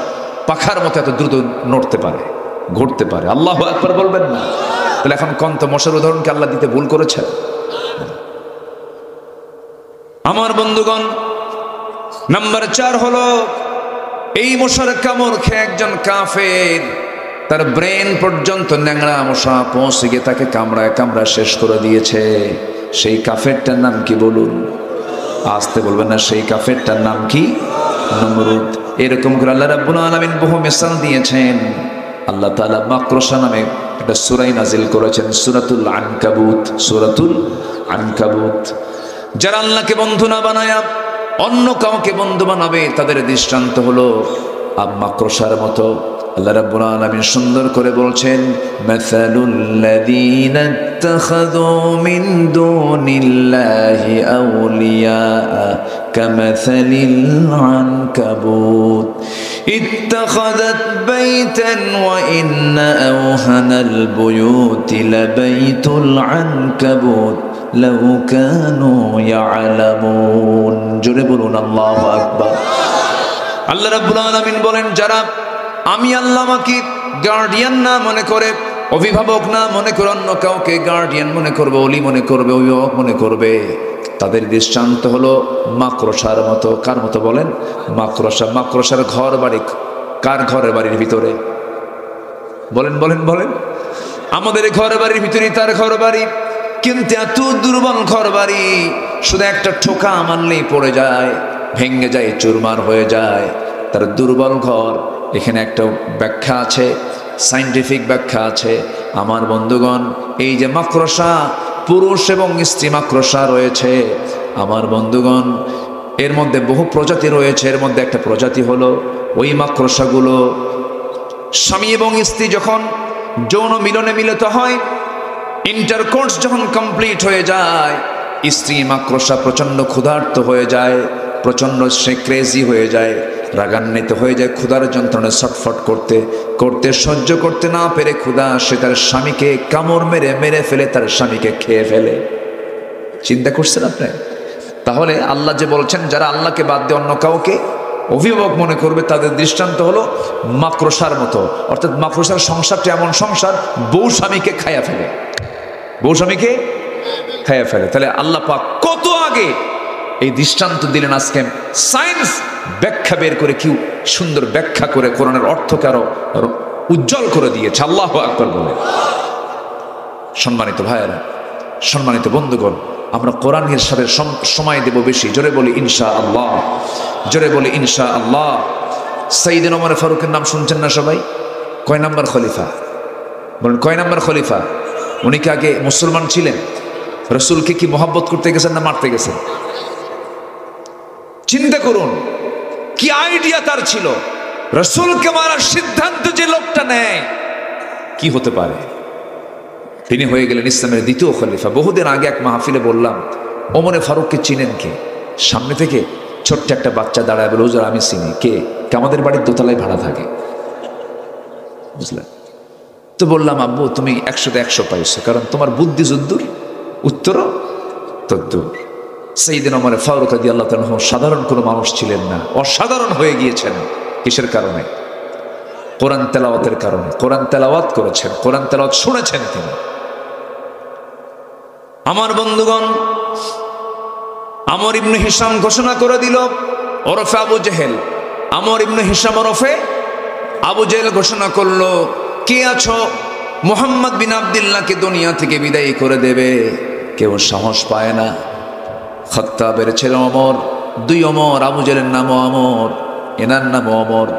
পাখার মতো এত দ্রুত নড়তে পারে, ঘুরতে পারে। আল্লাহু আকবার বলবেন না? তাহলে এখন কোন তো মশার উদাহরণকে আল্লাহ দিতে ভুল করেছেন? আমার বন্ধুগণ, নাম্বার 4 হলো, এই মশার কামড় খেয়ে একজন কাফের, তার ব্রেন পর্যন্ত ন্যাংরা মশা পৌঁছে গিয়ে তাকে কামড়ায় কামড়ায় শেষ করে দিয়েছে। সেই কাফেরটার নাম কি বলুন? আসতে বলবেন না। সেই কাফেরটার নাম কি? নমরুদ। এরকম করে আল্লাহ রাব্বুল আলামিন বহু মিসাল দিয়েছেন। আল্লাহ তাআলা মাকরসা নামে একটা সূরা নাজিল করেছেন, সূরাতুল আনকাবুত। সূরাতুল আনকাবুত। যারা আল্লাহকে বন্ধু না বানায়া অন্য কাউকে বন্ধু বানাবে, তাদের দৃষ্টান্ত হলো মাকড়সার মতো। আল্লাহ রাব্বুল আলামিন সুন্দর করে বলছেন, মাসালুল লাযীনা ইত্তাখাযু মিন দুনিল্লাহি আউলিয়া কামাসালিল আনকাবুত ইত্তাখাযাত বাইতান ওয়া ইন্না আওহানাল বুয়ুতি লাবাইতুল আনকাবুত লাউ কানু ইয়ালামুন। জোরে বলুন আল্লাহু আকবার। আল্লাহ রাব্বুল আলামিন বলেন, যারা আমি আল্লাহ আমাকে গার্ডিয়ান না মনে করে, অভিভাবক না মনে করে অন্য কাউকে গার্ডিয়ান মনে করবে, ওলি মনে করবে, অভিভাবক মনে করবে, তাদের দৃষ্টান্ত হলো মাকড়সার মতো। কার মতো বলেন? মাকড়সা। মাকড়সার ঘর বাড়ি কার? ঘরের বাড়ির ভিতরে। বলেন বলেন বলেন। আমাদের ঘর বাড়ির ভিতরে তার ঘর বাড়ি, কিন্তু এত দুর্বল ঘর বাড়ি, শুধু একটা ঠোকা মারলেই পড়ে যায়, ভেঙে যায়, চুরমার হয়ে যায়। তার দুর্বল ঘর। এখানে একটা ব্যাখ্যা আছে, সায়েন্টিফিক ব্যাখ্যা আছে। আমার বন্ধুগণ, এই যে মাকড়সা, পুরুষ এবং স্ত্রী মাকড়সা রয়েছে, আমার বন্ধুগণ, এর মধ্যে বহু প্রজাতি রয়েছে। এর মধ্যে একটা প্রজাতি হলো ওই মাকড়সাগুলো স্বামী এবং স্ত্রী যখন যৌন মিলনে মিলিত হয়, ইন্টারকোর্স যখন কমপ্লিট হয়ে যায়, স্ত্রী মাকড়সা প্রচণ্ড ক্ষুধার্ত হয়ে যায়, প্রচণ্ড সে ক্রেজি হয়ে যায়, রাগান্বিত হয়ে যায়, ক্ষুধার যন্ত্রণায় ছটফট করতে করতে সহ্য করতে না পেরে ক্ষুধা, সে তার স্বামীকে কামড় মেরে মেরে ফেলে, তার স্বামীকে খেয়ে ফেলে। চিন্তা করছেন আপনি? তাহলে আল্লাহ যে বলছেন, যারা আল্লাহকে বাদ দিয়ে অন্য কাউকে অভিভাবক মনে করবে, তাদের দৃষ্টান্ত হলো মাকড়সার মতো। অর্থাৎ মাকড়সার সংসারটা এমন সংসার, বউ স্বামীকে খাইয়া ফেলে, বউ স্বামীকে খাইয়া ফেলে। তাহলে আল্লাহ পাক কত আগে এই দৃষ্টান্ত দিলেন। আজকে সায়েন্স ব্যাখ্যা বের করে, কি সুন্দর ব্যাখ্যা করে কোরআনের অর্থকে আরো উজ্জ্বল করে দিয়েছে। আল্লাহু আকবার বলে। সম্মানিত ভাইয়েরা, সম্মানিত বন্ধুগণ, আমরা কোরআনের সাথে সময় দেব বেশি। জোরে বলি ইনশাআল্লাহ, জোরে বলি ইনশাআল্লাহ। সাইয়েদনা ওমর ফারুকের নাম শুনছেন না সবাই? কয় নাম্বার খলিফা? বলেন, কয় নাম্বার খলিফা? উনি কি আগে মুসলমান ছিলেন? রসুলকে কি মহব্বত করতে গেছেন না মারতে গেছেন? চিন্তা করুন কি আইডিয়া তার ছিল। রসুলকে মারার সিদ্ধান্ত যে লোকটা নেয়, কি হতে পারে? তিনি হয়ে গেলেন ইসলামের দ্বিতীয় খলিফা। বহুদিন আগে এক মাহফিলে বললাম, ওমরে ফারুককে চিনেন কে? সামনে থেকে ছোট্ট একটা বাচ্চা দাঁড়ায় বলে, হুজুর আমি চিনি। কে? আমাদের বাড়ির দোতলায় ভাড়া থাকে। বুঝলেন? তো বললাম, আব্বু তুমি 100-তে 100 পাইছো, কারণ তোমার বুদ্ধি যদ্দূর উত্তরও তদ্দূর। সাইয়েদনা ওমর ফারুক রাদিয়াল্লাহু তাআলা সাধারণ কোনো মানুষ ছিলেন না, অসাধারণ হয়ে গিয়েছেন। কিসের কারণে? কোরআন তেলাওয়াতের কারণে। কোরআন তেলাওয়াত করেছেন, কোরআন তেলাওয়াত শুনেছেন তিনি। আমার বন্ধুগণ, আমর ইবনে হিশাম ঘোষণা করে দিল ওরফে আবু জেহেল। আমর ইবনে হিশাম ওরফে আবু জেহেল ঘোষণা করলো, কে আছো মুহাম্মদ বিন আব্দুল্লাহকে দুনিয়া থেকে বিদায় করে দেবে? কেউ সাহস পায় না। খাত্তাবের ছেলে ওমর, 2 ওমর, আবু জেহেলের নামও আমর, এনার নামও ওমর।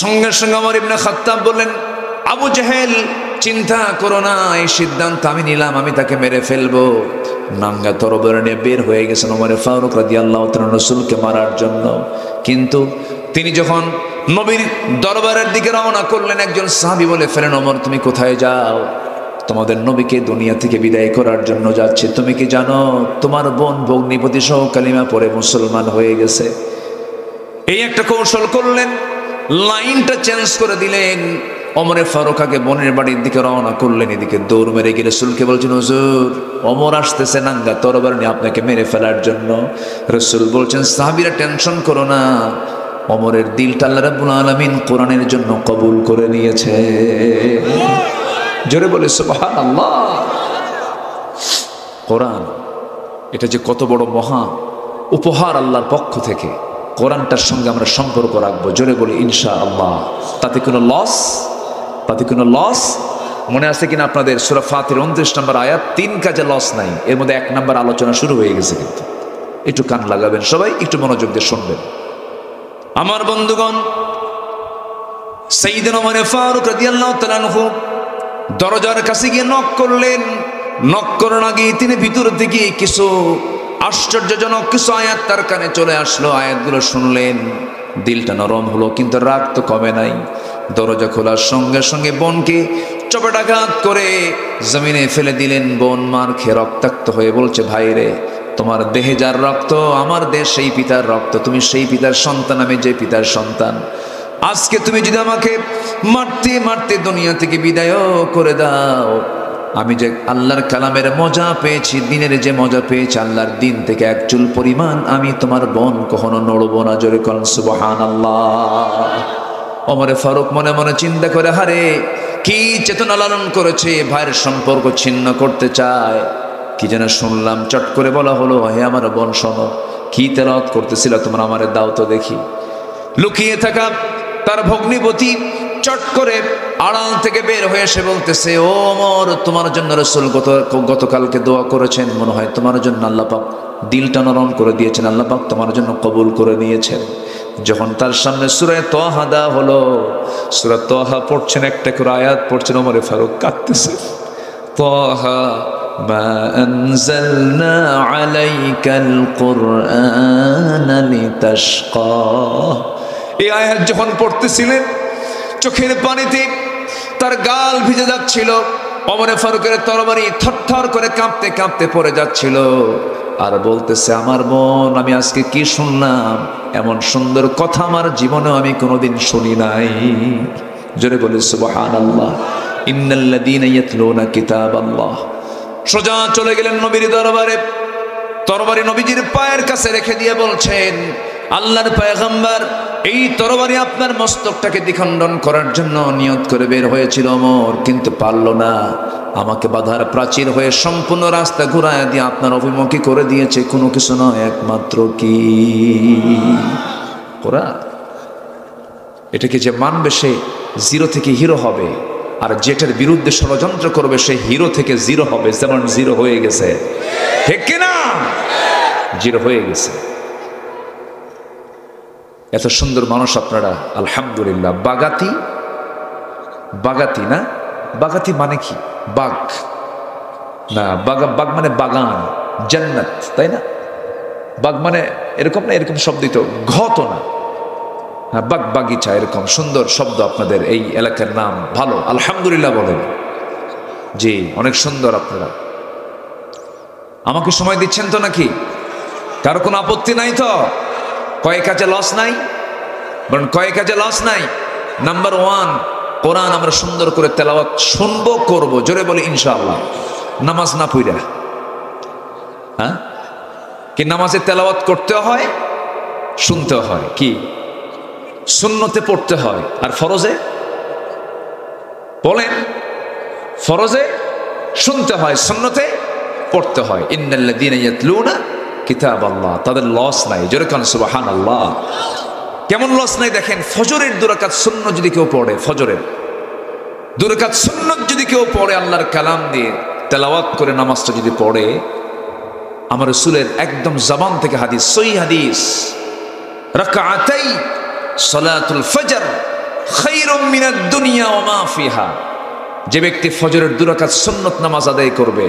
সঙ্গে সঙ্গে ওমর ইবনে খাত্তাব বললেন, আবু জেহেল চিন্তা করো না, এই সিদ্ধান্ত আমি নিলাম, আমি তাকে মেরে ফেলবো। নাঙ্গা তরবারি নিয়ে বের হয়ে গেছেন ওমর ফারুক রাদিয়াল্লাহু তাআলা রাসূলকে মারার জন্য। কিন্তু তিনি যখন নবীর দরবারের দিকে রওনা করলেন, একজন সাহাবী বলে ফেলেন, ওমর তুমি কোথায় যাও? তোমাদের নবীকে দুনিয়া থেকে বিদায় করার জন্য যাচ্ছে। তুমি কি জানো তোমার বোন ভগ্নিপতি সহ কালিমা পড়ে মুসলমান হয়ে গেছে? এই একটা কৌশল করলেন, লাইনটা চেঞ্জ করে দিলেন। ওমর ফারুক আগে বোনের বাড়ির দিকে রওনা করলেন, এদিকে দৌড় মেরে গিয়ে রাসূলকে বলছেন, হুজুর ওমর আসতেছে নাঙ্গা তরবারি নিয়ে আপনাকে মেরে ফেলার জন্য। রাসূল বলছেন, সাহাবীরা টেনশন করো না, ওমরের দিলটা আল্লাহ রাব্বুল আলামিন কোরআনের জন্য কবুল করে নিয়েছে। জোরে বলে সুবহানাল্লাহ। কোরআন এটা যে কত বড় মহা উপহার আল্লাহর পক্ষ থেকে, কোরআনটার সঙ্গে আমরা সম্পর্ক রাখবো। জোরে বলি ইনশাআল্লাহ। তাতে কোনো লস মনে আছে কিনা আপনাদের? সূরা ফাতির 29 নম্বর আয়াত, 3 কাজে লস নাই, এর মধ্যে 1 নম্বর আলোচনা শুরু হয়ে গেছে। কিন্তু একটু কান লাগাবেন সবাই, একটু মনোযোগ দিয়ে শুনবেন। আমার বন্ধুগণ, সাইয়েদনা ওমর ফারুক রাদিয়াল্লাহু তাআলা আনহু দরজার কাছে গিয়ে নক করলেন। নক করার আগে তিনি ভিতর থেকে কিছু আশ্চর্যজনক কিছু আয়াত তার কানে চলে আসলো। আয়াতগুলো শুনলেন, দিলটা নরম হলো, কিন্তু রাগ তো কমে নাই। দরজা খোলার সঙ্গে সঙ্গে বোনকে চপেটাঘাত করে জমিনে ফেলে দিলেন। বোন মার খেয়ে রক্তাক্ত হয়ে বলছে, ভাই রে, তোমার দেহে যার রক্ত, আমার দেহ সেই পিতার রক্ত, তুমি সেই পিতার সন্তান, আমি যে পিতার সন্তান। আজকে তুমি যদি আমাকে মারতে মারতে দুনিয়া থেকে বিদায় করে দাও, আমি যে আল্লাহর কালামের মজা পেয়েছি, দিনের যে মজা পেয়েছি, আল্লাহর দিন থেকে 1 চুল পরিমাণ আমি তোমার বোন কখনো নড়বো না। জোরে কোন সুবহানাল্লাহ। ওমর ফারুক মনে মনে চিন্তা করে, হারে কি চেতনা লালন করেছে, ভাইয়ের সম্পর্ক ছিন্ন করতে চায়। কি যেন শুনলাম, চট করে বলা হলো, হে আমার বোন শোনো, কি তেলাওয়াত করতেছিল তোমরা, আমারে দাও তো দেখি। লুকিয়ে থাকা তার ভগ্নিপতি চট করে আড়াল থেকে বের হয়ে এসে বলতেছে, ও ওমর, তোমার জন্য রাসূল গতকালকে দোয়া করেছেন, মনে হয় তোমার জন্য আল্লাহ পাক দিলটা নরম করে দিয়েছেন, আল্লাহ পাক তোমার জন্য কবুল করে নিয়েছেন। যখন তার সামনে সূরা তাহা দেওয়া হলো, সূরা তাহা পড়ছেন, একটা করে আয়াত পড়ছেন, ওমর ফারুক কাঁদতেছে। তাহা মা আনজালনা আলাইকাল কুরআনা লিতাশকা। এই আয়াত যখন পড়তেছিলেন, চোখের পানিতে তার গাল ভিজে যাচ্ছিল। ওমর ফারুকের তরবারি থরথর করে কাঁপতে কাঁপতে পড়ে যাচ্ছিল, আর বলতেছে, আমার বোন, আমি আজকে কি শুনলাম, এমন সুন্দর কথা আমার জীবনে আমি কোনোদিন শুনি নাই। জোরে বলে সুবহানাল্লাহ। ইন্নাল্লাযীনা ইয়াতলুনা কিতাবাল্লাহ। সোজা চলে গেলেন নবীর দরবারে, তরবারি নবীজির পায়ের কাছে রেখে দিয়ে বলছেন, আল্লাহর পয়গম্বর, এই তরবারি আপনার মস্তকটাকে দ্বিখণ্ডন করার জন্য নিয়ত করে বের হয়েছিল ওমর, কিন্তু পারল না। আমাকে বাধার প্রাচীর হয়ে সম্পূর্ণ রাস্তা ঘুরায় দিয়ে আপনার অভিমুখী করে দিয়েছে। কোনো কিছু নয়, একমাত্র কি কোরআন। এটাকে যে মানবে সে 0 থেকে হিরো হবে, আর যেটার বিরুদ্ধে ষড়যন্ত্র করবে সে হিরো থেকে 0 হবে। যেমন 0 হয়ে গেছে, ঠিক কিনা? 0 হয়ে গেছে। এত সুন্দর মানুষ আপনারা, আলহামদুলিল্লাহ। বাগাতি না, বাগাতি মানে কি? বাগ না, বাগ মানে বাগান, জান্নাত, তাই না? বাগ মানে এরকম না, এরকম শব্দই তো, ঘত না, হ্যাঁ, বাগিচা, এরকম সুন্দর শব্দ আপনাদের এই এলাকার নাম। ভালো, আলহামদুলিল্লাহ বলেন। জি, অনেক সুন্দর আপনারা। আমাকে সময় দিচ্ছেন তো নাকি? কারো কোনো আপত্তি নাই তো? কয়েক কাজে লস নাই? বরং কয়েক কাজে লস নাই। নাম্বার 1, কোরআন আমরা সুন্দর করে তেলাওয়াত শুনবো, করব, জোরে বলি ইনশাআল্লাহ। নামাজ না পড়া, হ্যাঁ, কি নামাজে তেলাওয়াত করতে হয়, শুনতে হয়, কি সুন্নতে পড়তে হয়, আর ফরজে বলেন, ফরজে শুনতে হয়, সুন্নতে পড়তে হয়। ইন্নাল্লাযীনা ইয়াতলুনা কিতাবাল্লাহ, তাদের লস নাই, জোরে কান সুবহানাল্লাহ। কেমন লস নাই দেখেন, ফজরের 2 রাকাত সুন্নত যদি কেউ পড়ে, ফজরের 2 রাকাত সুন্নত যদি কেউ পড়ে, আল্লাহর কালাম দিয়ে তেলাওয়াত করে নামাজটা যদি পড়ে, আমার রাসূলের একদম জবান থেকে হাদিস, সহিহ হাদিস, রাকাতাই সালাতুল ফজর খায়রুম মিনাদ দুনিয়া ওয়া মা ফিহা, যে ব্যক্তি ফজরের 2 রাকাত সুন্নত নামাজ আদায় করবে,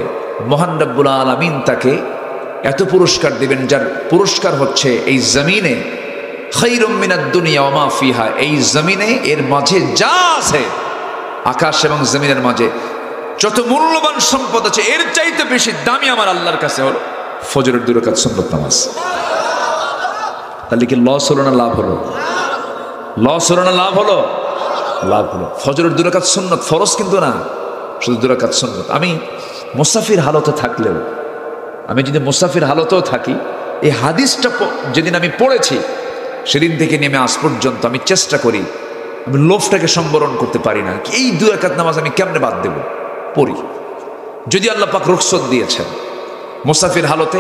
মহান রব্বুল আলামিন তাকে এত পুরস্কার দিবেন, যার পুরস্কার হচ্ছে এই জমিনে খায়রুম মিনাদ দুনিয়া ওয়া মা ফিহা, এই জমিনে এর মাঝে যা আছে, আকাশ এবং জমিনের মাঝে যত মূল্যবান সম্পদ আছে, এর চাইতে বেশি দামি আমার আল্লাহর কাছে হলো ফজরের 2 রাকাত সুন্নত নামাজ। তাহলে কি লস হলো না লাভ হলো? লস হলো না লাভ হলো? লাভ হলো। ফজরের 2 রাকাত সুন্নত, ফরজ কিন্তু না, শুধু 2 রাকাত সুন্নত। আমি মুসাফির হালতে থাকলেও, আমি যদি মুসাফির হালতেও থাকি, এই হাদিসটা যেদিন আমি পড়েছি, সেদিন থেকে নেমে আজ পর্যন্ত আমি চেষ্টা করি, আমি লোভটাকে সম্বরণ করতে পারি না, এই 2 রাকাত নামাজ আমি কেমনে বাদ দেব, পড়ি। যদি আল্লাহ পাক রুখসত দিয়েছেন, মুসাফির হালতে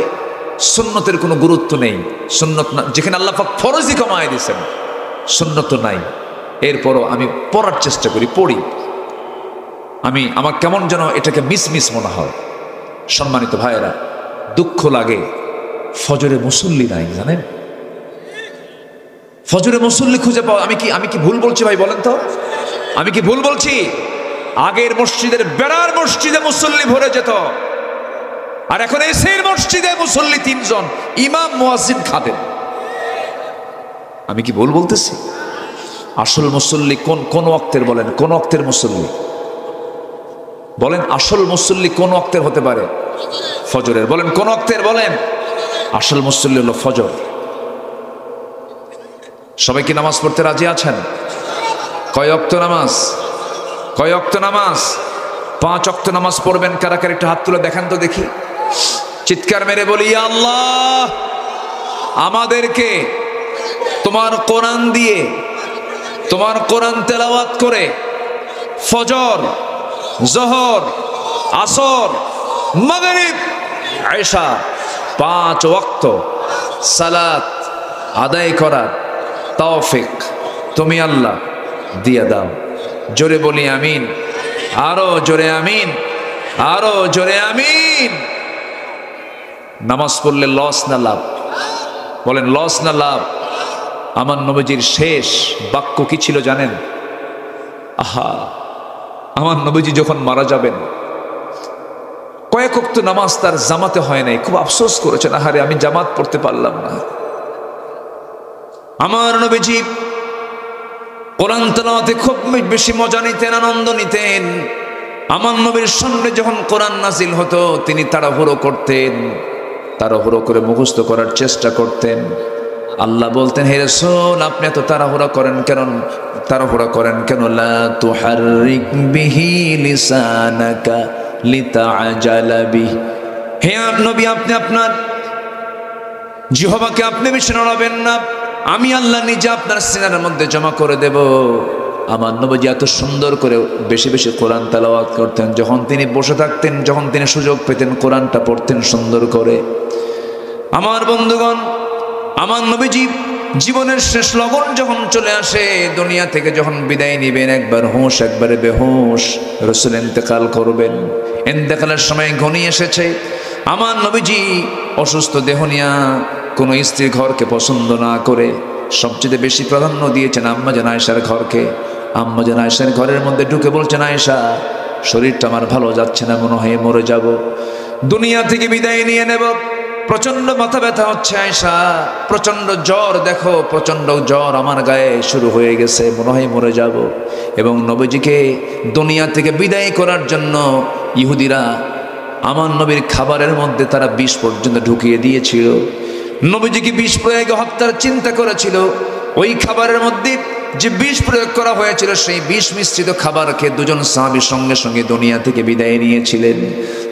সুন্নতের কোনো গুরুত্ব নেই, সুন্নত না, যেখানে আল্লাহ পাক ফরজই কমায় দিয়েছেন, সুন্নত নাই, এরপরও আমি পড়ার চেষ্টা করি, পড়ি। আমার কেমন যেন এটাকে মিস মনে হয়। সম্মানিত ভাইয়েরা, দুঃখ লাগে ফজরে মুসল্লি নাই, জানেন, ফজরে মুসল্লি খুঁজে পাওয়া। আমি কি ভুল বলছি ভাই, বলেন তো, আমি কি ভুল বলছি? আগের মসজিদের বেড়ার মসজিদে মুসল্লি ভরে যেত, আর এখন এসের মসজিদে মুসল্লি 3 জন, ইমাম মুয়াজ্জিন খাদেম। আমি কি ভুল বলতেছি? আসল মুসল্লি কোন ওয়াক্তের, বলেন কোন ওয়াক্তের মুসল্লি, বলেন আসল মুসল্লি কোন ওয়াক্তের হতে পারে? ফজরের। বলেন কোন ওয়াক্তের, বলেন আসল মুসল্লি হলো ফজর। সবাই কি নামাজ পড়তে রাজি আছেন? কয় ওয়াক্ত নামাজ? কয় ওয়াক্ত নামাজ? 5 ওয়াক্ত নামাজ পড়বেন। কারা কারা একটু হাত তুলে দেখান তো দেখি, চিৎকার মেরে বলি, ইয়া আল্লাহ, আমাদেরকে তোমার কোরআন দিয়ে, তোমার কোরআন তেলাওয়াত করে ফজর, জোহর, আসর, মাগরিব, ইশা 5 ওয়াক্ত সালাত আদায় করার তৌফিক তুমি আল্লাহ দিয়ে দাও। জোরে বলি আমিন, আরো জোরে আমিন, আরো জোরে আমিন। নামাজ পড়লে লস না লাভ? বলেন লস না লাভ? আমার নবীজির শেষ বাক্য কি ছিল জানেন? আহা, আমার নবীজি যখন মারা যাবেন, কয়েক ওয়াক্ত নামাজ তার জামাতে হয় নাই, খুব আফসোস করেছেন, আহারে আমি জামাত পড়তে পারলাম না। আমার নবীজি কোরআন তেলাওয়াতে খুব বেশি মজা নিতেন, আনন্দ নিতেন। আমার নবীর সামনে যখন কোরআন নাজিল হতো, তিনি তাড়াহুড়ো করতেন, তাড়াহুড়ো করে মুখস্থ করার চেষ্টা করতেন। আল্লাহ বলতেন, হে রাসূল, আপনি এত তাড়াহুড়া করেন কেন? তাড়াহুড়া করেন কেন? লা তুহাররিক বিহি লিসানাকা লিতাআজালা বিহি। হে নবী, আপনি আপনার জিহ্বাকে আপনি বেশি নড়াবেন না, আমি আল্লাহ নিজে আপনার সিনার মধ্যে জমা করে দেব। আমার নবীজি এত সুন্দর করে বেশি বেশি কোরআন তেলাওয়াত করতেন। যখন তিনি বসে থাকতেন, যখন তিনি সুযোগ পেতেন, কোরআনটা পড়তেন সুন্দর করে। আমার বন্ধুগণ, আমার নবীজি জীবনের শেষ লগন যখন চলে আসে, দুনিয়া থেকে যখন বিদায় নিবেন, একবার হুঁশ একবারে বেহুশ, রাসূল ইন্তেকাল করবেন। ইন্তেকালের সময় ঘনিয়ে এসেছে। আমার নবীজি অসুস্থ দেহ নিয়া কোনো স্ত্রীর ঘরকে পছন্দ না করে সবচেয়ে বেশি প্রাধান্য দিয়েছেন আম্মা জান আয়েশার ঘরকে। আম্মা জান আয়েশার ঘরের মধ্যে ঢুকে বলছেন, আয়েশা, শরীরটা আমার ভালো যাচ্ছে না, মনে হয় মরে যাব, দুনিয়া থেকে বিদায় নিয়ে নেব। প্রচন্ড মাথা ব্যথা হচ্ছে আয়েশা, প্রচন্ড জ্বর, দেখো প্রচন্ড জ্বর আমার গায়ে শুরু হয়ে গেছে, মনে হয় মরে যাব। এবং নবীজিকে দুনিয়া থেকে বিদায় করার জন্য ইহুদিরা আমার নবীর খাবারের মধ্যে তারা বিষ পর্যন্ত ঢুকিয়ে দিয়েছিল। নবীজিকে বিষ প্রয়োগে হত্যার চিন্তা করেছিল। ওই খাবারের মধ্যে যে বিষ প্রয়োগ করা হয়েছিল সেই বিষ মিশ্রিত খাবার খেয়ে দুজন সাহাবী সঙ্গে সঙ্গে দুনিয়া থেকে বিদায় নিয়েছিলেন।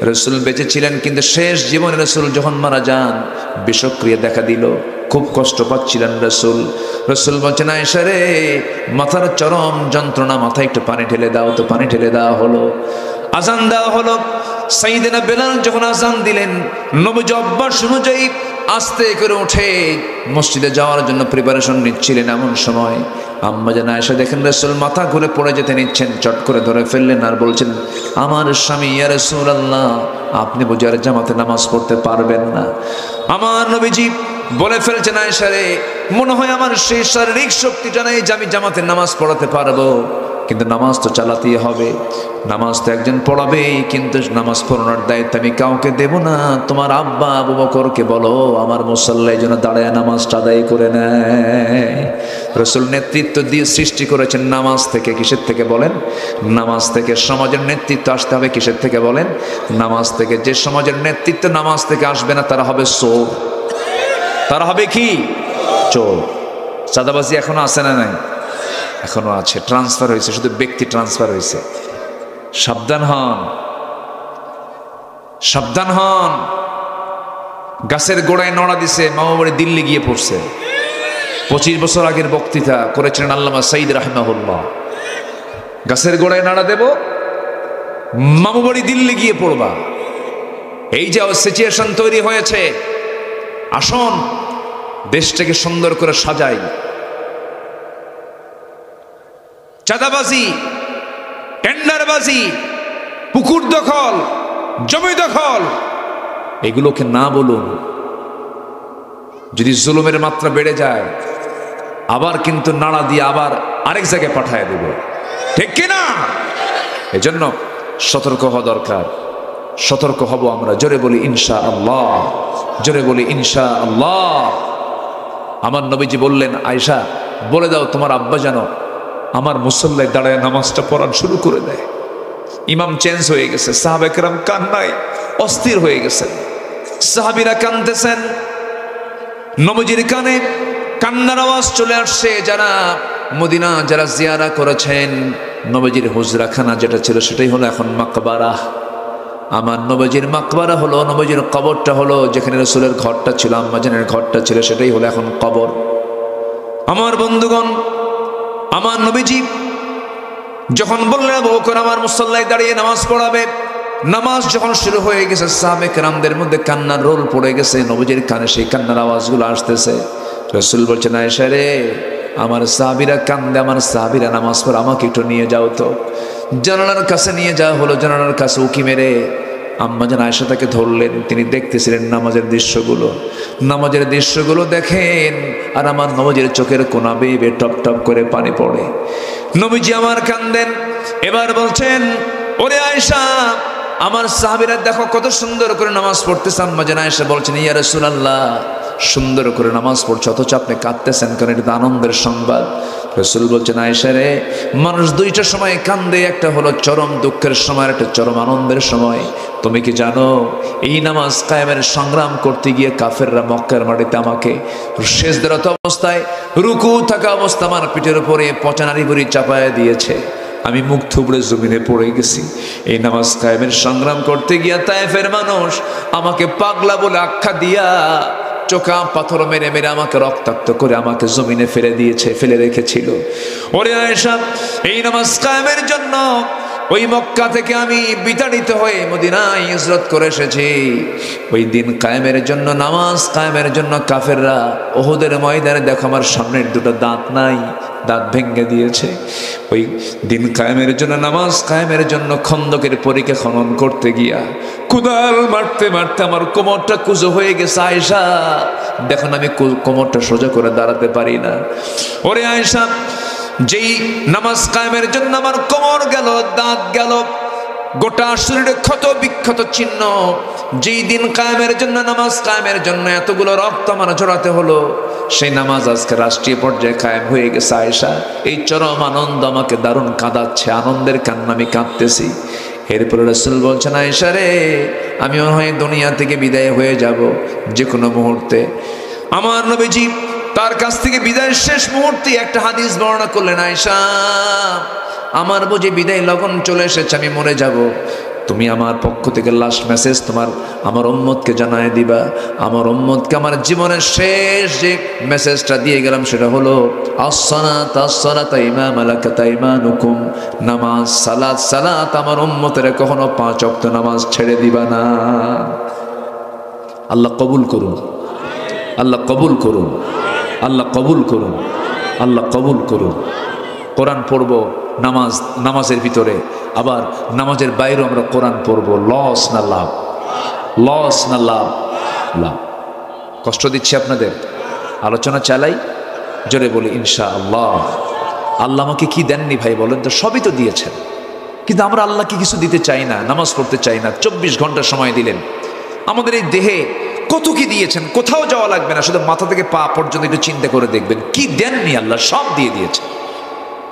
রাসূল বেঁচে ছিলেন, কিন্তু শেষ জীবনে রাসূল যখন মারা যান বিষক্রিয়া দেখা দিল, খুব কষ্ট পাচ্ছিলেন রাসূল। রাসূল বলছেন, আয়েশা রে, মাথার চরম যন্ত্রণা, মাথায় একটু পানি ঢেলে দাও। তো পানি ঢেলে দেওয়া হলো, আজান দেওয়া হলো। সাইয়েদনা বেলাল যখন আজান দিলেন, নবীজি অভ্যাস অনুযায়ী আস্তে করে উঠে মসজিদে যাওয়ার জন্য প্রিপারেশন নিচ্ছিলেন। এমন সময় আম্মা জান আয়েশা দেখেন রাসূল মাথা ঘুরে পড়ে যেতে নিচ্ছেন, চট করে ধরে ফেললেন আর বলছেন, আমার স্বামী ইয়া রাসূলুল্লাহ, আপনি বুঝি আর জামাতে নামাজ পড়তে পারবেন না? আমার নবীজি বলে ফেলছেন, আয়েশা রে, মনে হয় আমার সেই শারীরিক শক্তিটা নেই যে আমি জামাতে নামাজ পড়াতে পারবো, কিন্তু নামাজ তো চালাতেই হবে, নামাজ তো একজন পড়াবেই, কিন্তু নামাজ পড়ানোর দায়িত্ব আমি কাউকে দেব না। তোমার আব্বা আবু বকরকে বলো আমার মুসল্লায় যেন দাঁড়ায় নামাজটা আদায় করে নেয়। রাসূল নেতৃত্ব দিয়ে সৃষ্টি করেছেন নামাজ থেকে। কিসের থেকে বলেন? নামাজ থেকে। সমাজের নেতৃত্ব আসতে হবে কিসের থেকে বলেন? নামাজ থেকে। যে সমাজের নেতৃত্ব নামাজ থেকে আসবে না তারা হবে চোর। তারা হবে কি? চোর। চাঁদাবাজি এখনো আছে না নাই? এখনো আছে, ট্রান্সফার হয়েছে, শুধু ব্যক্তি ট্রান্সফার হয়েছে। সাবধান হন, সাবধান হন। গাছের গোড়ায় নড়া দিছে, মামা বাড়ি দিল্লি গিয়ে পড়ছে। 25 বছর আগের বক্তৃতা করেছিলেন আল্লামা সাঈদ রাহিমাহুল্লাহ। গাছের গোড়ায় নাড়া দেব, মামু বাড়ি দিল্লি গিয়ে পড়বা। এই যে সিচুয়েশন তৈরি হয়েছে, আসুন দেশটাকে সুন্দর করে সাজাই। চাঁদাবাজি, টেন্ডারবাজি, পুকুর দখল, জমি দখল, এগুলোকে না বলুন। যদি জুলুমের মাত্রা বেড়ে যায় আবার কিন্তু নাড়া দিয়ে আবার আরেক জায়গায় পাঠায় দেব, ঠিক কিনা? এজন্য সতর্ক হওয়া দরকার। সতর্ক হব আমরা। জোরে বলি ইনশাআল্লাহ, জোরে বলি ইনশাআল্লাহ। আমার নবীজি বললেন, আয়েশা বলে দাও তোমার আব্বা যেন আমার মুসল্লায় দাঁড়ায় নামাজটা পড়ান শুরু করে দেয়। ইমাম চেঞ্জ হয়ে গেছে, সাহাবা কেরাম কান্নায় অস্থির হয়ে গেছেন, সাহাবীরা কাঁদতেছেন, নবীজির কানে কান্নার আওয়াজ চলে আসছে। যারা মদিনা যারা জিয়ারা করেছেন, নবীজির হুজরাখানা যেটা ছিল সেটাই হলো এখন মাকবারা। আমার নবীজির মাকবারা হলো, নবীজির কবরটা হলো, যেখানে রাসূলের ঘরটা ছিল, আম্মাজানের ঘরটা ছিল, সেটাই হলো এখন কবর। আমার বন্ধুগণ, আমার নবীজি যখন বললেন আবু বকর আমার মুসল্লায় দাঁড়িয়ে নামাজ পড়াবে, নামাজ যখন শুরু হয়ে গেছে সাহাবে কেরামদের মধ্যে কান্নার রোল পড়ে গেছে। নবীজির কানে সেই কান্নার আওয়াজগুলো আসতেছে। রাসূল বলছেন, আয়েশা রে, আমার সাহাবীরা কান্দে, আমার সাহাবীরা নামাজ পড়ে, আমাকে একটু নিয়ে যাও তো। জানালার কাছে নিয়ে যাওয়া হলো। জানালার কাছে উকি মেরে আম্মা জান আয়েশা তাকে ধরলেন। তিনি দেখতেছিলেন নামাজের দৃশ্যগুলো। নামাজের দৃশ্যগুলো দেখেন আর আমার নবীজির চোখের কোনা বেয়ে বেয়ে টপ টপ করে পানি পড়ে। নবীজি আমার কান্দেন। এবার বলছেন, ওরে আয়েশা, আমার সাহাবীরা দেখো কত সুন্দর করে নামাজ পড়তেছে। আম্মা জান আয়েশা বলছেন, ইয়া রাসূলুল্লাহ, সুন্দর করে নামাজ পড়ছে অথচ আপনি কাঁদতেছেন কারণ এটা আনন্দের সংবাদ। রাসূল বলছেন, আয়েশা রে, মানুষ দুইটা সময় কান্দে, একটা হলো চরম দুঃখের সময়, একটা চরম আনন্দের সময়। তুমি কি জানো এই নামাজ কায়েমের সংগ্রাম করতে গিয়ে কাফেররা মক্কার মাটিতে আমাকে সেজদারত অবস্থায়, রুকু থাকা অবস্থা আমার পিঠের উপরে পচানারি বুড়ি চাপায় দিয়েছে। আমি মুখ থুবড়ে জমিনে পড়ে গেছি। এই নামাজ কায়েমের সংগ্রাম করতে গিয়া তায়েফের মানুষ আমাকে পাগলা বলে আখ্যা দিয়া চোখা পাথর মেরে মেরে আমাকে রক্তাক্ত করে আমাকে জমিনে ফেলে দিয়েছে, ফেলে রেখেছিল। ওরে আয়েশা, এই নামাজ কায়েমের জন্য ওই মক্কা থেকে আমি বিতাড়িত হয়ে মদিনায় হিজরত করে এসেছি। ওই দিন কায়েমের জন্য, নামাজ কায়েমের জন্য কাফেররা উহুদের ময়দানে দেখো আমার সামনের দুটো দাঁত নাই, দাঁত ভেঙে দিয়েছে। ওই দিন কায়েমের জন্য, নামাজ কায়েমের জন্য খন্দকের পরীক্ষা খনন করতে গিয়া কুদাল মারতে মারতে আমার কোমরটা কুজো হয়ে গেছে। আয়েশা দেখুন, আমি কোমরটা সোজা করে দাঁড়াতে পারি না। ওরে আয়েশা, যেই নামাজ কায়েমের জন্য আমার কোমর গেল, দাঁত গেল, গোটা শরীরে ক্ষত বিক্ষত চিহ্ন, যেই দিন কায়েমের জন্য, নামাজ কায়েমের জন্য এতগুলো রক্ত আমার ঝরাতে হলো, সেই নামাজ আজকে রাষ্ট্রীয় পর্যায়ে কায়েম হয়ে গেছে। আয়েশা, এই চরম আনন্দ আমাকে দারুণ কাঁদাচ্ছে, আনন্দের কান্না আমি কাঁদতেছি। এরপরে রাসূল বলছেন, আয়েশা রে, আমি মনে হয় দুনিয়া থেকে বিদায় হয়ে যাব যে কোনো মুহূর্তে। আমার নবীজি তার কাছ থেকে বিদায়ের শেষ মুহূর্তে একটা হাদিস বর্ণনা করলেন, আয়েশা আমার বুঝি বিদায় লগন চলে এসেছে, আমি মরে যাব, তুমি আমার পক্ষ থেকে লাস্ট মেসেজ আমার উম্মতকে জানায় দিবা। আমার উম্মতকে আমার জীবনের শেষ যে মেসেজটা দিয়ে গেলাম সেটা হলো আসসালাত আসসালাত ইমা মালাকাত আইমানুকুম, নামাজ সালাত সালাত, আমার উম্মতের কখনো 5 ওয়াক্ত নামাজ ছেড়ে দিবা না। আল্লাহ কবুল করুন, আল্লাহ কবুল করুন, আল্লাহ কবুল করুন, আল্লাহ কবুল করুন। কোরআন পড়ব নামাজের ভিতরে, আবার নামাজের বাইরেও আমরা কোরআন পড়ব। লস না লাভ? লস না লাভ? লাভ। কষ্ট দিচ্ছি আপনাদের, আলোচনা চালাই, জোরে বলি ইনশাআল্লাহ। আল্লাহ আমাকে কি দেননি ভাই বলেন তো? সবই তো দিয়েছেন, কিন্তু আমরা আল্লাহকে কিছু দিতে চাই না, নামাজ পড়তে চাই না। 24 ঘন্টা সময় দিলেন, আমাদের এই দেহে কত কি দিয়েছেন, কোথাও যাওয়া লাগবে না, শুধু মাথা থেকে পা পর্যন্ত একটু চিন্তা করে দেখবেন কি দেননি আল্লাহ, সব দিয়ে দিয়েছেন।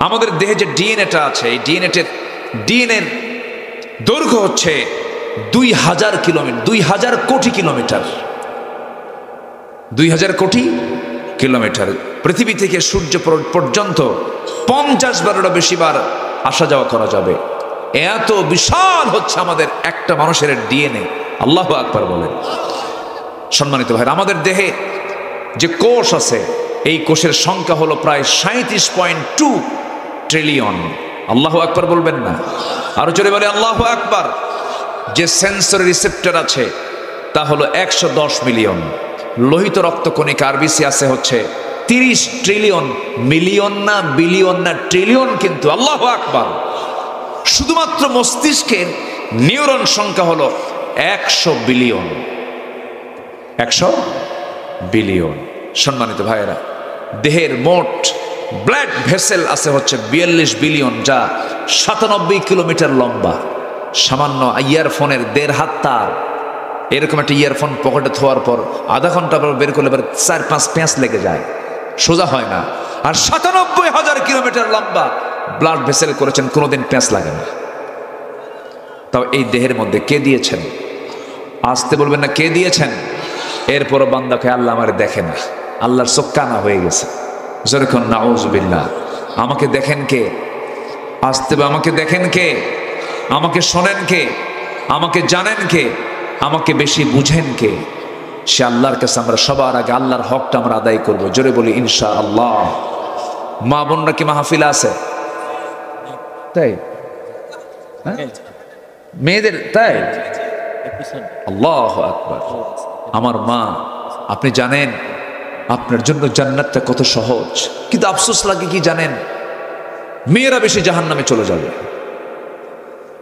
আমাদের দেহে যে ডিএনএটা আছে, এই ডিএনএর দৈর্ঘ্য হচ্ছে 2000 কিলোমিটার, 2000 কোটি কিলোমিটার, 2000 কোটি কিলোমিটার। পৃথিবী থেকে সূর্য পর্যন্ত 50 বারেরও বেশি বার আসা যাওয়া করা যাবে। এত বিশাল হচ্ছে আমাদের একটা মানুষের ডিএনএ। আল্লাহু আকবার বলেন। সম্মানিত ভাইরা, আমাদের দেহে যে কোষ আছে, এই কোষের সংখ্যা হলো প্রায় 37.2 ট্রিলিয়ন। আল্লাহু আকবার বলবেন না? আরো জোরে বলে আল্লাহু আকবার। যে সেন্সরি রিসেপ্টর আছে তা হলো 110 মিলিয়ন। লোহিত রক্তকণিকা আরবিসি আছে হচ্ছে 30 ট্রিলিয়ন। মিলিয়ন না, বিলিয়ন না, ট্রিলিয়ন কিন্তু। আল্লাহু আকবার। শুধুমাত্র মস্তিষ্কের নিউরন সংখ্যা হলো 100 বিলিয়ন। 100 বিলিয়ন। সম্মানিত ভাইয়েরা, দেহের মোট ব্লাড ভেসেল আছে হচ্ছে 42 বিলিয়ন, যা 97 কিলোমিটার লম্বা। সামান্য ইয়ারফোনের 1.5 হাত তার, এরকম একটা ইয়ারফোন পকেটে থোয়ার পর আধা ঘন্টা পর বের করলে এবার 4-5 প্যাঁচ লেগে যায়, সোজা হয় না। আর 97,000 কিলোমিটার লম্বা ব্লাড ভেসেল করেছেন, কোনোদিন প্যাঁচ লাগে না। তাও এই দেহের মধ্যে কে দিয়েছেন? আসতে বলবেন না, কে দিয়েছেন? এরপরও বান্দাকে আল্লাহ আমার দেখে না, আল্লাহর চোখ কানা হয়ে গেছে। যেরকম নাউজুবিল্লাহ। আমাকে দেখেন কে? আসতে আমাকে দেখেন কে? আমাকে শোনেন কে? আমাকে জানেন কে? আমাকে বেশি বুঝেন কে? সে আল্লাহর কাছে আমরা সবার আগে আল্লাহর হকটা আমরা আদায় করব। জোরে বলি ইনশাআল্লাহ। মা বোনরা কি মাহফিলে আছে? তাই মেয়েদের, তাই আল্লাহু আকবার। আমার মা, আপনি জানেন আপনার জন্য জান্নাতটা কত সহজ, কিন্তু আফসোস লাগে কি জানেন? মেয়েরা বেশি জাহান্নামে চলে যাবে,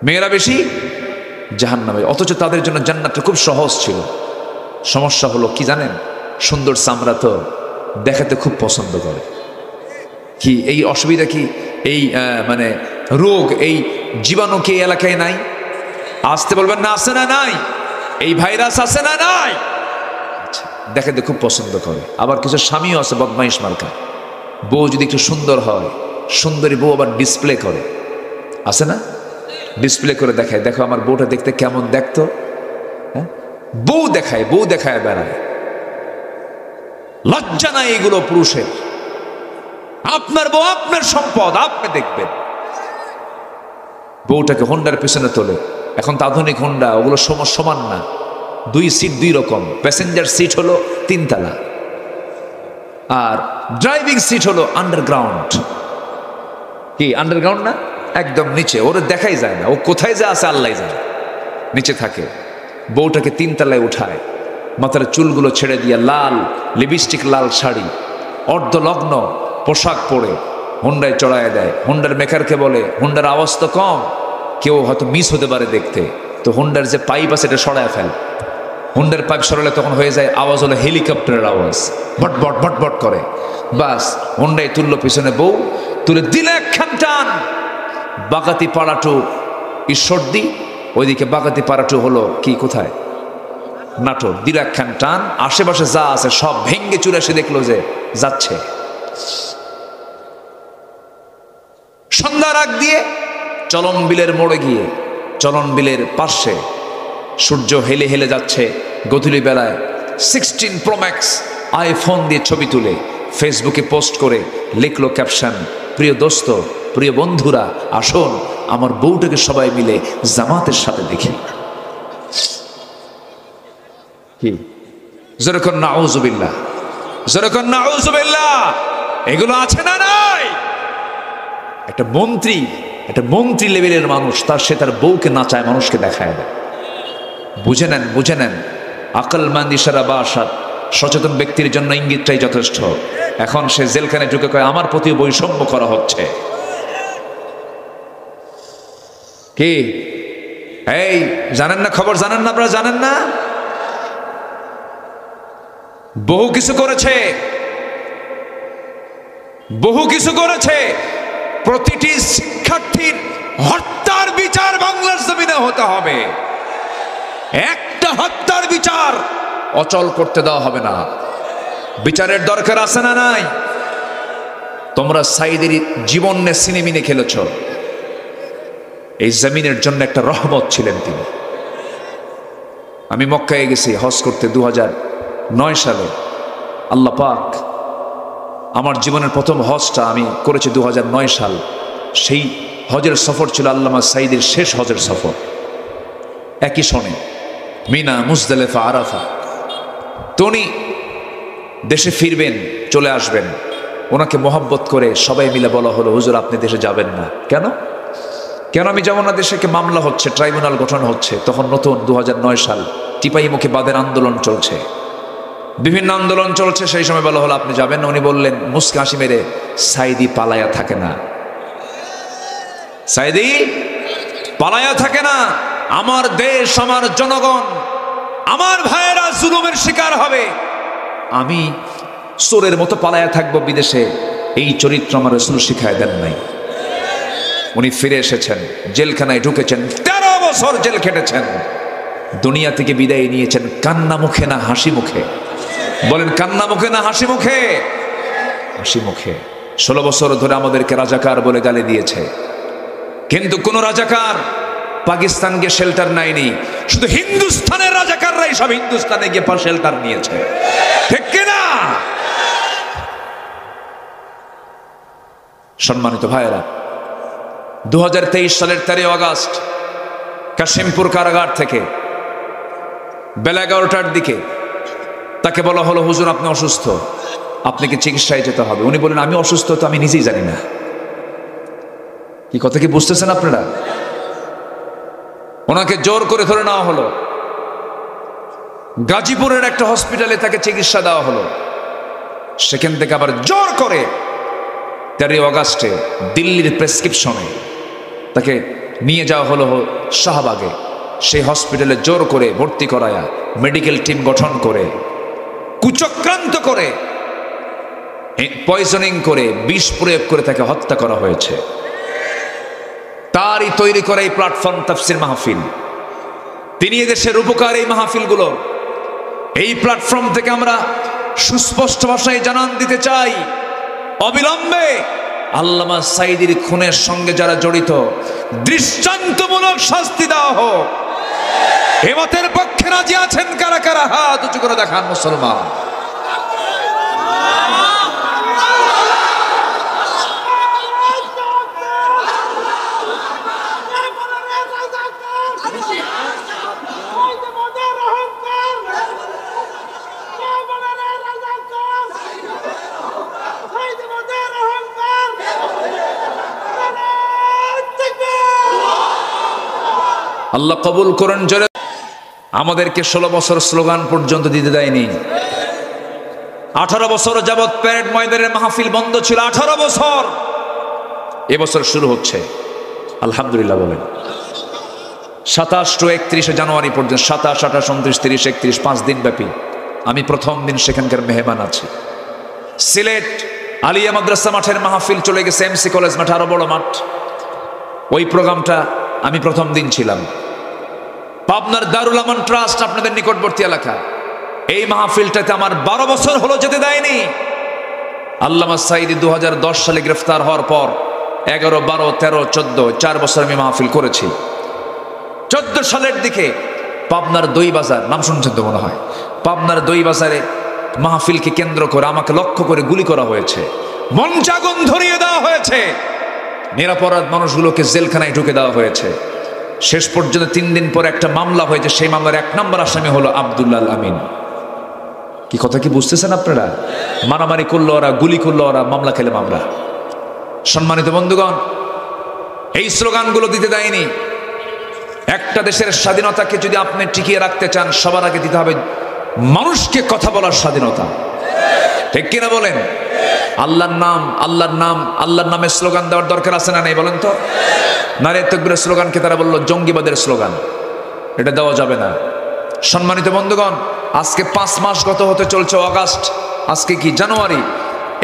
মেয়েরা বেশি জাহান্নামে, অথচ তাদের জন্য জান্নাতটা খুব সহজ ছিল। সমস্যা হলো কি জানেন? সুন্দর চামড়া তো দেখাতে খুব পছন্দ করে। কি এই অসুবিধা, কি এই মানে রোগ, এই জীবাণু কি এলাকায় নাই? আসতে বলবেন না, আছে না নাই? এই ভাইরাস আছে না নাই? দেখাতে খুব পছন্দ করে। আবার কিছু স্বামীও আছে বদমাইশ মার্কা, বউ যদি একটু সুন্দর হয়, সুন্দরী বউ আবার ডিসপ্লে করে, আছে না? ডিসপ্লে করে দেখায়, দেখো আমার বউটা দেখতে কেমন দেখতো। হ্যাঁ, বউ দেখায়, বউ দেখায় বেড়ায়। লজ্জা নাই এগুলো পুরুষের? আপনার বউ আপনার সম্পদ, আপনি দেখবেন। বউটাকে হোন্ডার পিছনে তোলে, এখন তো আধুনিক হোন্ডা, ওগুলো সমান না, 2 সিট 2 রকম। প্যাসেঞ্জার সিট হলো 3 তলা, আর ড্রাইভিং সিট হলো আন্ডারগ্রাউন্ড। কি আন্ডারগ্রাউন্ড না? একদম নিচে, ওর দেখাই যায় না, ও কোথায় যা আছে আল্লাহ জানে, নিচে থাকে। বউটাকে 3 তলায় উঠায়, মাথার চুলগুলো ছেড়ে দিয়ে লাল লিপস্টিক, লাল শাড়ি, অর্ধলগ্ন পোশাক পরে হোন্ডায় চড়ায় দেয়। হোন্ডার মেকারকে বলে, হোন্ডার আওয়াজ তো কম, কেউ হয়তো মিস হতে পারে দেখতে, তো হোন্ডার যে পাইপ আছে এটা সরায় ফেল। হোন্ডার পাইপ সরালে তখন হয়ে যায় আওয়াজ হলো হেলিকপ্টারের আওয়াজ, ভটভট ভটভট করে। বাস হোন্ডায় তুললো পিছনে বউ, তুলে দিলে একখান টান। বাগাতি পাড়াটু ঈশ্বরদী, ওইদিকে বাগাতি পাড়াটু হলো কি কোথায় নাটোর। দিল একখান টান, আশেপাশে যা আছে সব ভেঙ্গে চুরে এসে দেখলো যে যাচ্ছে। সন্ধ্যার আগ দিয়ে চলন বিলের মোড়ে গিয়ে, চলন বিলের পাশে সূর্য হেলে হেলে যাচ্ছে। গধূলি বেলায় 16 Pro Max আইফোন দিয়ে ছবি তুলে ফেসবুকে পোস্ট করে লিখলো ক্যাপশন, প্রিয় দোস্ত, প্রিয় বন্ধুরা, আসুন আমার বউটাকে সবাই মিলে জামাতের সাথে দেখি। কি যেরকম নাউজুবিল্লাহ, যেরকম নাউজুবিল্লাহ, এগুলো আছে না নাই? একটা মন্ত্রী লেভেলের মানুষ, সে তার বউকে নাচায়, মানুষকে দেখায় দেয়। বুঝে নেন, বুঝে নেন, আকলমান ইশারা বাসাত, সচেতন ব্যক্তির জন্য ইঙ্গিতটাই যথেষ্ট। এখন সে জেলখানে ঢুকে কয় আমার প্রতি বৈষম্য করা হচ্ছে। কি এই জানেন না, খবর জানেন না, আপনারা জানেন না? বহু কিছু করেছে, বহু কিছু করেছে। প্রতিটি শিক্ষার্থীর হত্যার বিচার বাংলার জমিনে হতে হবে। একটা হত্যার বিচার অচল করতে দেওয়া হবে না। বিচারের দরকার আছে না নাই? তোমরা সাইদের জীবন নিয়ে সিনেমিনে খেলেছ। এই জমিনের জন্য একটা রহমত ছিলেন তিনি। আমি মক্কায় গেছি হজ করতে 2009 সালে। আল্লাহ পাক আমার জীবনের প্রথম হজটা আমি করেছি 2009 সাল। সেই হজের সফর ছিল আল্লামা সাইদের শেষ হজের সফর। একই সনে মিনা, মুজদালিফা, আরাফা। তো উনি দেশে ফিরবেন, চলে আসবেন। ওনাকে মহব্বত করে সবাই মিলে বলা হলো, হুজুর আপনি দেশে যাবেন না। কেন কেন আমি যাব না দেশে? মামলা হচ্ছে, ট্রাইব্যুনাল গঠন হচ্ছে। তখন নতুন 2009 সাল, টিপাইমুখী বাদের আন্দোলন চলছে, বিভিন্ন আন্দোলন চলছে। সেই সময় বলা হলো আপনি যাবেন না। উনি বললেন মুস্কি হাসি মেরে, সাইদি পালায়া থাকে না, সাইদি পালায়া থাকে না। আমার দেশ, আমার জনগণ, আমার ভাইয়েরা জুলুমের শিকার হবে, আমি চোরের মতো পালায়া থাকবো বিদেশে? এই চরিত্র আমার রাসূল শিখায় দেন নাই। উনি ফিরে এসেছেন, জেলখানায় ঢুকেছেন, 13 বছর জেল খেটেছেন। দুনিয়া থেকে বিদায় নিয়েছেন কান্না মুখে না হাসি মুখে? বলেন কান্না মুখে না হাসি মুখে? হাসি মুখে। 16 বছর ধরে আমাদেরকে রাজাকার বলে গালি দিয়েছে, কিন্তু কোন রাজাকার পাকিস্তানকে শেল্টার নেয়নি। শুধু হিন্দুস্তানের রাজাকাররাই সব হিন্দুস্তানে গিয়ে শেল্টার নিয়েছে, ঠিক কিনা? সম্মানিত ভাইয়েরা, 2023 সালের 13 আগস্ট কাশিমপুর কারাগার থেকে বেলা 11টার দিকে তাকে বলা হলো, হুজুর আপনি অসুস্থ, আপনাকে চিকিৎসায় যেতে হবে। উনি বলেন আমি অসুস্থ তো আমি নিজেই জানি না। কি কথা কি বুঝতেছেন আপনারা? ওনাকে জোর করে ধরে নেওয়া হলো, গাজীপুরের একটা হসপিটালে তাকে চিকিৎসা দেওয়া হলো। সেখান থেকে আবার জোর করে 13 আগস্টে দিল্লির প্রেসক্রিপশনে তাকে নিয়ে যাওয়া হলো শাহবাগে। সেই হসপিটালে জোর করে ভর্তি করায়া মেডিকেল টিম গঠন করে কুচক্রান্ত করে পয়জনিং করে বিষ প্রয়োগ করে তাকে হত্যা করা হয়েছে। তারই তৈরি করা এই প্ল্যাটফর্ম তাফসীর মাহফিল। তিনি এদেশের উপকার এই মাহফিলগুলো। এই প্ল্যাটফর্ম থেকে আমরা সুস্পষ্ট ভাষায় জানান দিতে চাই, অবিলম্বে আল্লামা সাইদির খুনের সঙ্গে যারা জড়িত দৃষ্টান্তমূলক শাস্তি দেওয়া হোক। এ মতের পক্ষে রাজি আছেন কারা কারা? হাত উঁচু করে দেখান মুসলমান। আল্লাহ কবুল করেন জোরে। আমাদেরকে 16 বছর স্লোগান পর্যন্ত দিতে দেয়নি। 18 বছর যাবৎ প্যারেড ময়দানের মাহফিল বন্ধ ছিল, 18 বছর। এবছর শুরু হচ্ছে, আলহামদুলিল্লাহ বলেন। 27 to 31 জানুয়ারি পর্যন্ত, 27, 28, 29, 30, 31, 5 দিন ব্যাপী। আমি প্রথম দিন সেখানকার মেহমান আছি। সিলেট আলিয়া মাদ্রাসা মাঠের মাহফিল চলে গেছে এমসি কলেজ মাঠ, আরো বড় মাঠ। ওই প্রোগ্রামটা আমি প্রথম দিন ছিলাম। পাবনার দারুল আমান ট্রাস্ট আপনাদের নিকটবর্তী এলাকা, এই মাহফিলটাতে আমার 12 বছর হলো যেতে দেয়নি। আল্লামা সাইদি 2010 সালে গ্রেফতার হওয়ার পর 11, 12, 13, 14, 4 বছর আমি মাহফিল করেছি। 14 সালের দিকে পাবনার দই বাজার, নাম শুনছেন তো মনে হয়, পাবনার দই বাজারে মাহফিলকে কেন্দ্র করে আমাকে লক্ষ্য করে গুলি করা হয়েছে, মঞ্চাগুন ধরিয়ে দেওয়া হয়েছে, নিরাপরাধ মানুষগুলোকে জেলখানায় ঢুকে দেওয়া হয়েছে। শেষ পর্যন্ত 3 দিন পর একটা মামলা হয়েছে, সেই মামলার 1 নম্বর আসামি হলো আব্দুল্লাহ আল আমিন। কি কথা কি বুঝতেছেন আপনারা? মারামারি করলো ওরা, গুলি করলো ওরা, মামলা খেলে মামলা। সম্মানিত বন্ধুগণ, এই স্লোগানগুলো দিতে দেয়নি। একটা দেশের স্বাধীনতাকে যদি আপনি টিকিয়ে রাখতে চান, সবার আগে দিতে হবে মানুষকে কথা বলার স্বাধীনতা। ঠিক কিনা বলেন? আল্লাহর নাম, আল্লাহর নাম, আল্লাহর নামে স্লোগান দেওয়ার দরকার আছে না নেই বলেন তো? নারে তাকবীরের স্লোগানকে তারা বলল জঙ্গিবাদের স্লোগান, এটা দেওয়া যাবে না। সম্মানিত বন্ধুগণ, আজকে 5 মাস গত হতে চলছে, অগাস্ট, আজকে কি জানুয়ারি।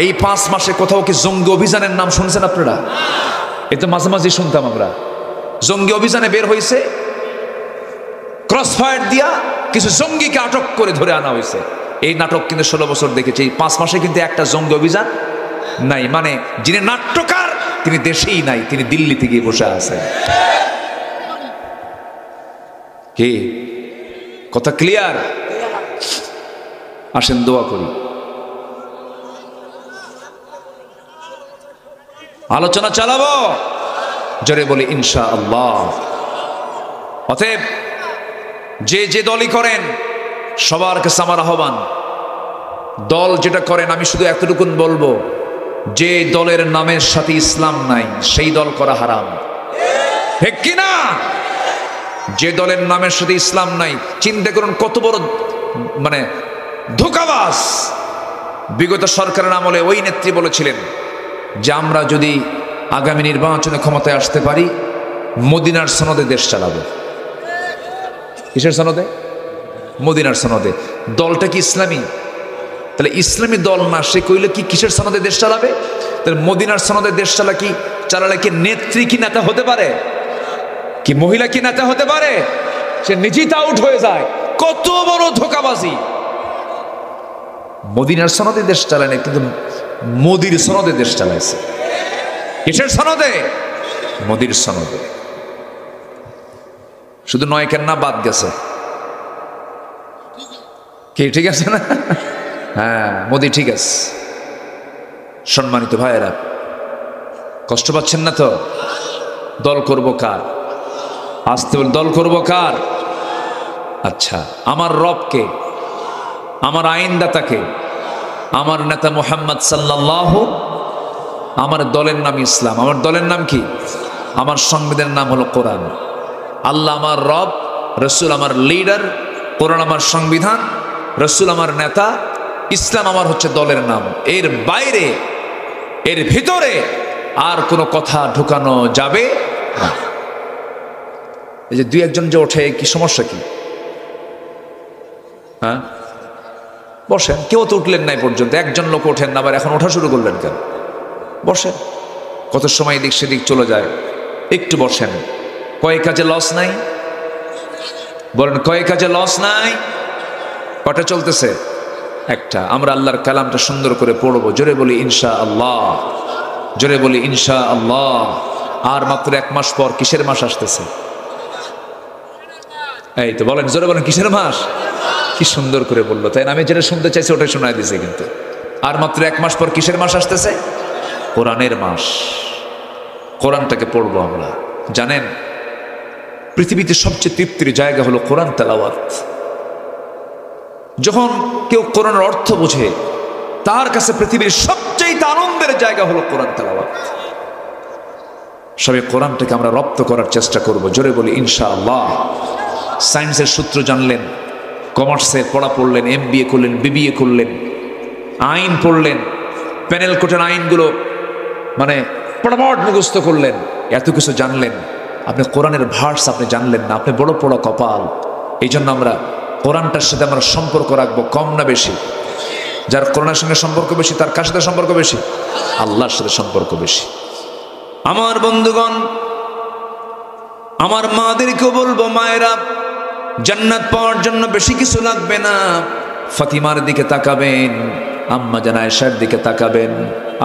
এই 5 মাসে কোথাও কি জঙ্গি অভিযানের নাম শুনছেন আপনারা? এ তো মাঝে মাঝে শুনতাম আমরা। জঙ্গি অভিযানে বের হয়েছে, ক্রস ফায়ার দিয়া কিছু জঙ্গিকে আটক করে ধরে আনা হয়েছে। এই নাটক কিন্তু 16 বছর দেখেছি। এই 5 মাসে কিন্তু একটা জঙ্গি অভিযান নাই। মানে যিনি নাট্যকার তিনি দেশেই নাই, তিনি দিল্লিতে গিয়ে বসে আছেন। কি কথা ক্লিয়ার? আসেন দোয়া করি, আলোচনা চালাবো, জোরে বলি ইনশাআল্লাহ। অতএব যে যে দলই করেন সবার কাছে আমার আহ্বান, দল যেটা করেন আমি শুধু এতটুকু বলবো, যে দলের নামের সাথে ইসলাম নাই সেই দল করা হারাম। ঠিক কিনা? যে দলের নামের সাথে ইসলাম নাই, চিন্তা করুন কত বড় মানে ধোঁকাবাজ। বিগত সরকারের আমলে ওই নেত্রী বলেছিলেন যে আমরা যদি আগামী নির্বাচনে ক্ষমতায় আসতে পারি, মদিনার সনদে দেশ চালাবো। কিসের সনদে? মদিনার সনদে। দলটা কি ইসলামী? তাহলে ইসলামী দল না, সে কইলে কি কিসের সনদে দেশ চালাবে? তাহলে মদিনার সনদে দেশ চালালে কি নেত্রী কি নেতা হতে পারে? কি মহিলা কি নেতা হতে পারে? সে নিজেই তা আউট হয়ে যায়। কত বড় ধোঁকাবাজি! মদিনার সনদে দেশ চালায় না, কিন্তু মোদির সনদে দেশ চালাইছে। কিসের সনদে? মোদির সনদে। শুধু নয় কেন না, বাদ গেছে। কি ঠিক আছে না? হ্যাঁ, মোদি ঠিক আছে। সম্মানিত ভাইয়েরা, কষ্ট পাচ্ছেন না তো? দল করব কার? আসতে বল, দল করব কার? আচ্ছা, আমার রবকে, আমার আইনদাতাকে, আমার নেতা মুহাম্মদ সাল্লাল্লাহু, আমার দলের নাম ইসলাম। আমার দলের নাম কি? আমার সংবিধানের নাম হলো কোরআন। আল্লাহ আমার রব, রসুল আমার লিডার, কোরআন আমার সংবিধান, রসুল আমার নেতা, ইসলাম আমার হচ্ছে দলের নাম। এর বাইরে, এর ভিতরে আর কোনো কথা ঢুকানো যাবে না। এই যে 2-1 যে ওঠে, কি সমস্যা কি? হ্যাঁ, বসেন। কেউ তো উঠলেন নাই পর্যন্ত, 1জন লোক ওঠেন না, আবার এখন ওঠা শুরু করলেন কেন? বসেন। কত সময় এদিক সেদিক চলে যায়, একটু বসেন। কয় কাজে লস নাই? বলেন, কয় কাজে লস নাই? কটা চলতেছে? একটা। আমরা আল্লাহর কালামটা সুন্দর করে পড়বো। জোরে বলি ইনশাআল্লাহ, জোরে বলি ইনশাআল্লাহ। আর মাত্র 1 মাস পর কিসের মাস আসতেছে? এই তো বলেন, জোরে বলেন, কিসের মাস? কি সুন্দর করে বললো, তাই না? আমি যেটা শুনতে চাইছি ওটাই শোনায় দিছে। কিন্তু আর মাত্র 1 মাস পর কিসের মাস আসতেছে? কোরআনের মাস। কোরআনটাকে পড়বো আমরা। জানেন, পৃথিবীতে সবচেয়ে তৃপ্তির জায়গা হলো কোরআন তেলাওয়াত। যখন কেউ কোরআনের অর্থ বোঝে, তার কাছে পৃথিবীর সবচেয়ে আনন্দের জায়গা হলো কোরআন তেলাওয়াত। সবে কোরআনটাকে আমরা রপ্ত করার চেষ্টা করব। জোরে বলি ইনশাআল্লাহ। সায়েন্সের সূত্র জানলেন, কমার্সের পড়া পড়লেন, MBA করলেন, BBA করলেন, আইন পড়লেন, প্যানেল কোর্টের আইনগুলো মানে পড়ামট মুখস্থ করলেন, এত কিছু জানলেন, আপনি কোরআনের ভার্স আপনি জানলেন না। আপনি বড় পড়া কপাল। এই জন্য আমরা কোরআনটার সাথে আমরা সম্পর্ক রাখবো, কম না বেশি? যার কোরআনের সঙ্গে সম্পর্ক বেশি, তার কার সাথে সম্পর্ক বেশি? আল্লাহর সাথে সম্পর্ক বেশি। আমার বন্ধুগণ, আমার মাদেরকেও বলবো, মায়েরা, জান্নাত পাওয়ার জন্য বেশি কিছু লাগবে না। ফাতিমার দিকে তাকাবেন, আম্মা জান আয়েশার দিকে তাকাবেন,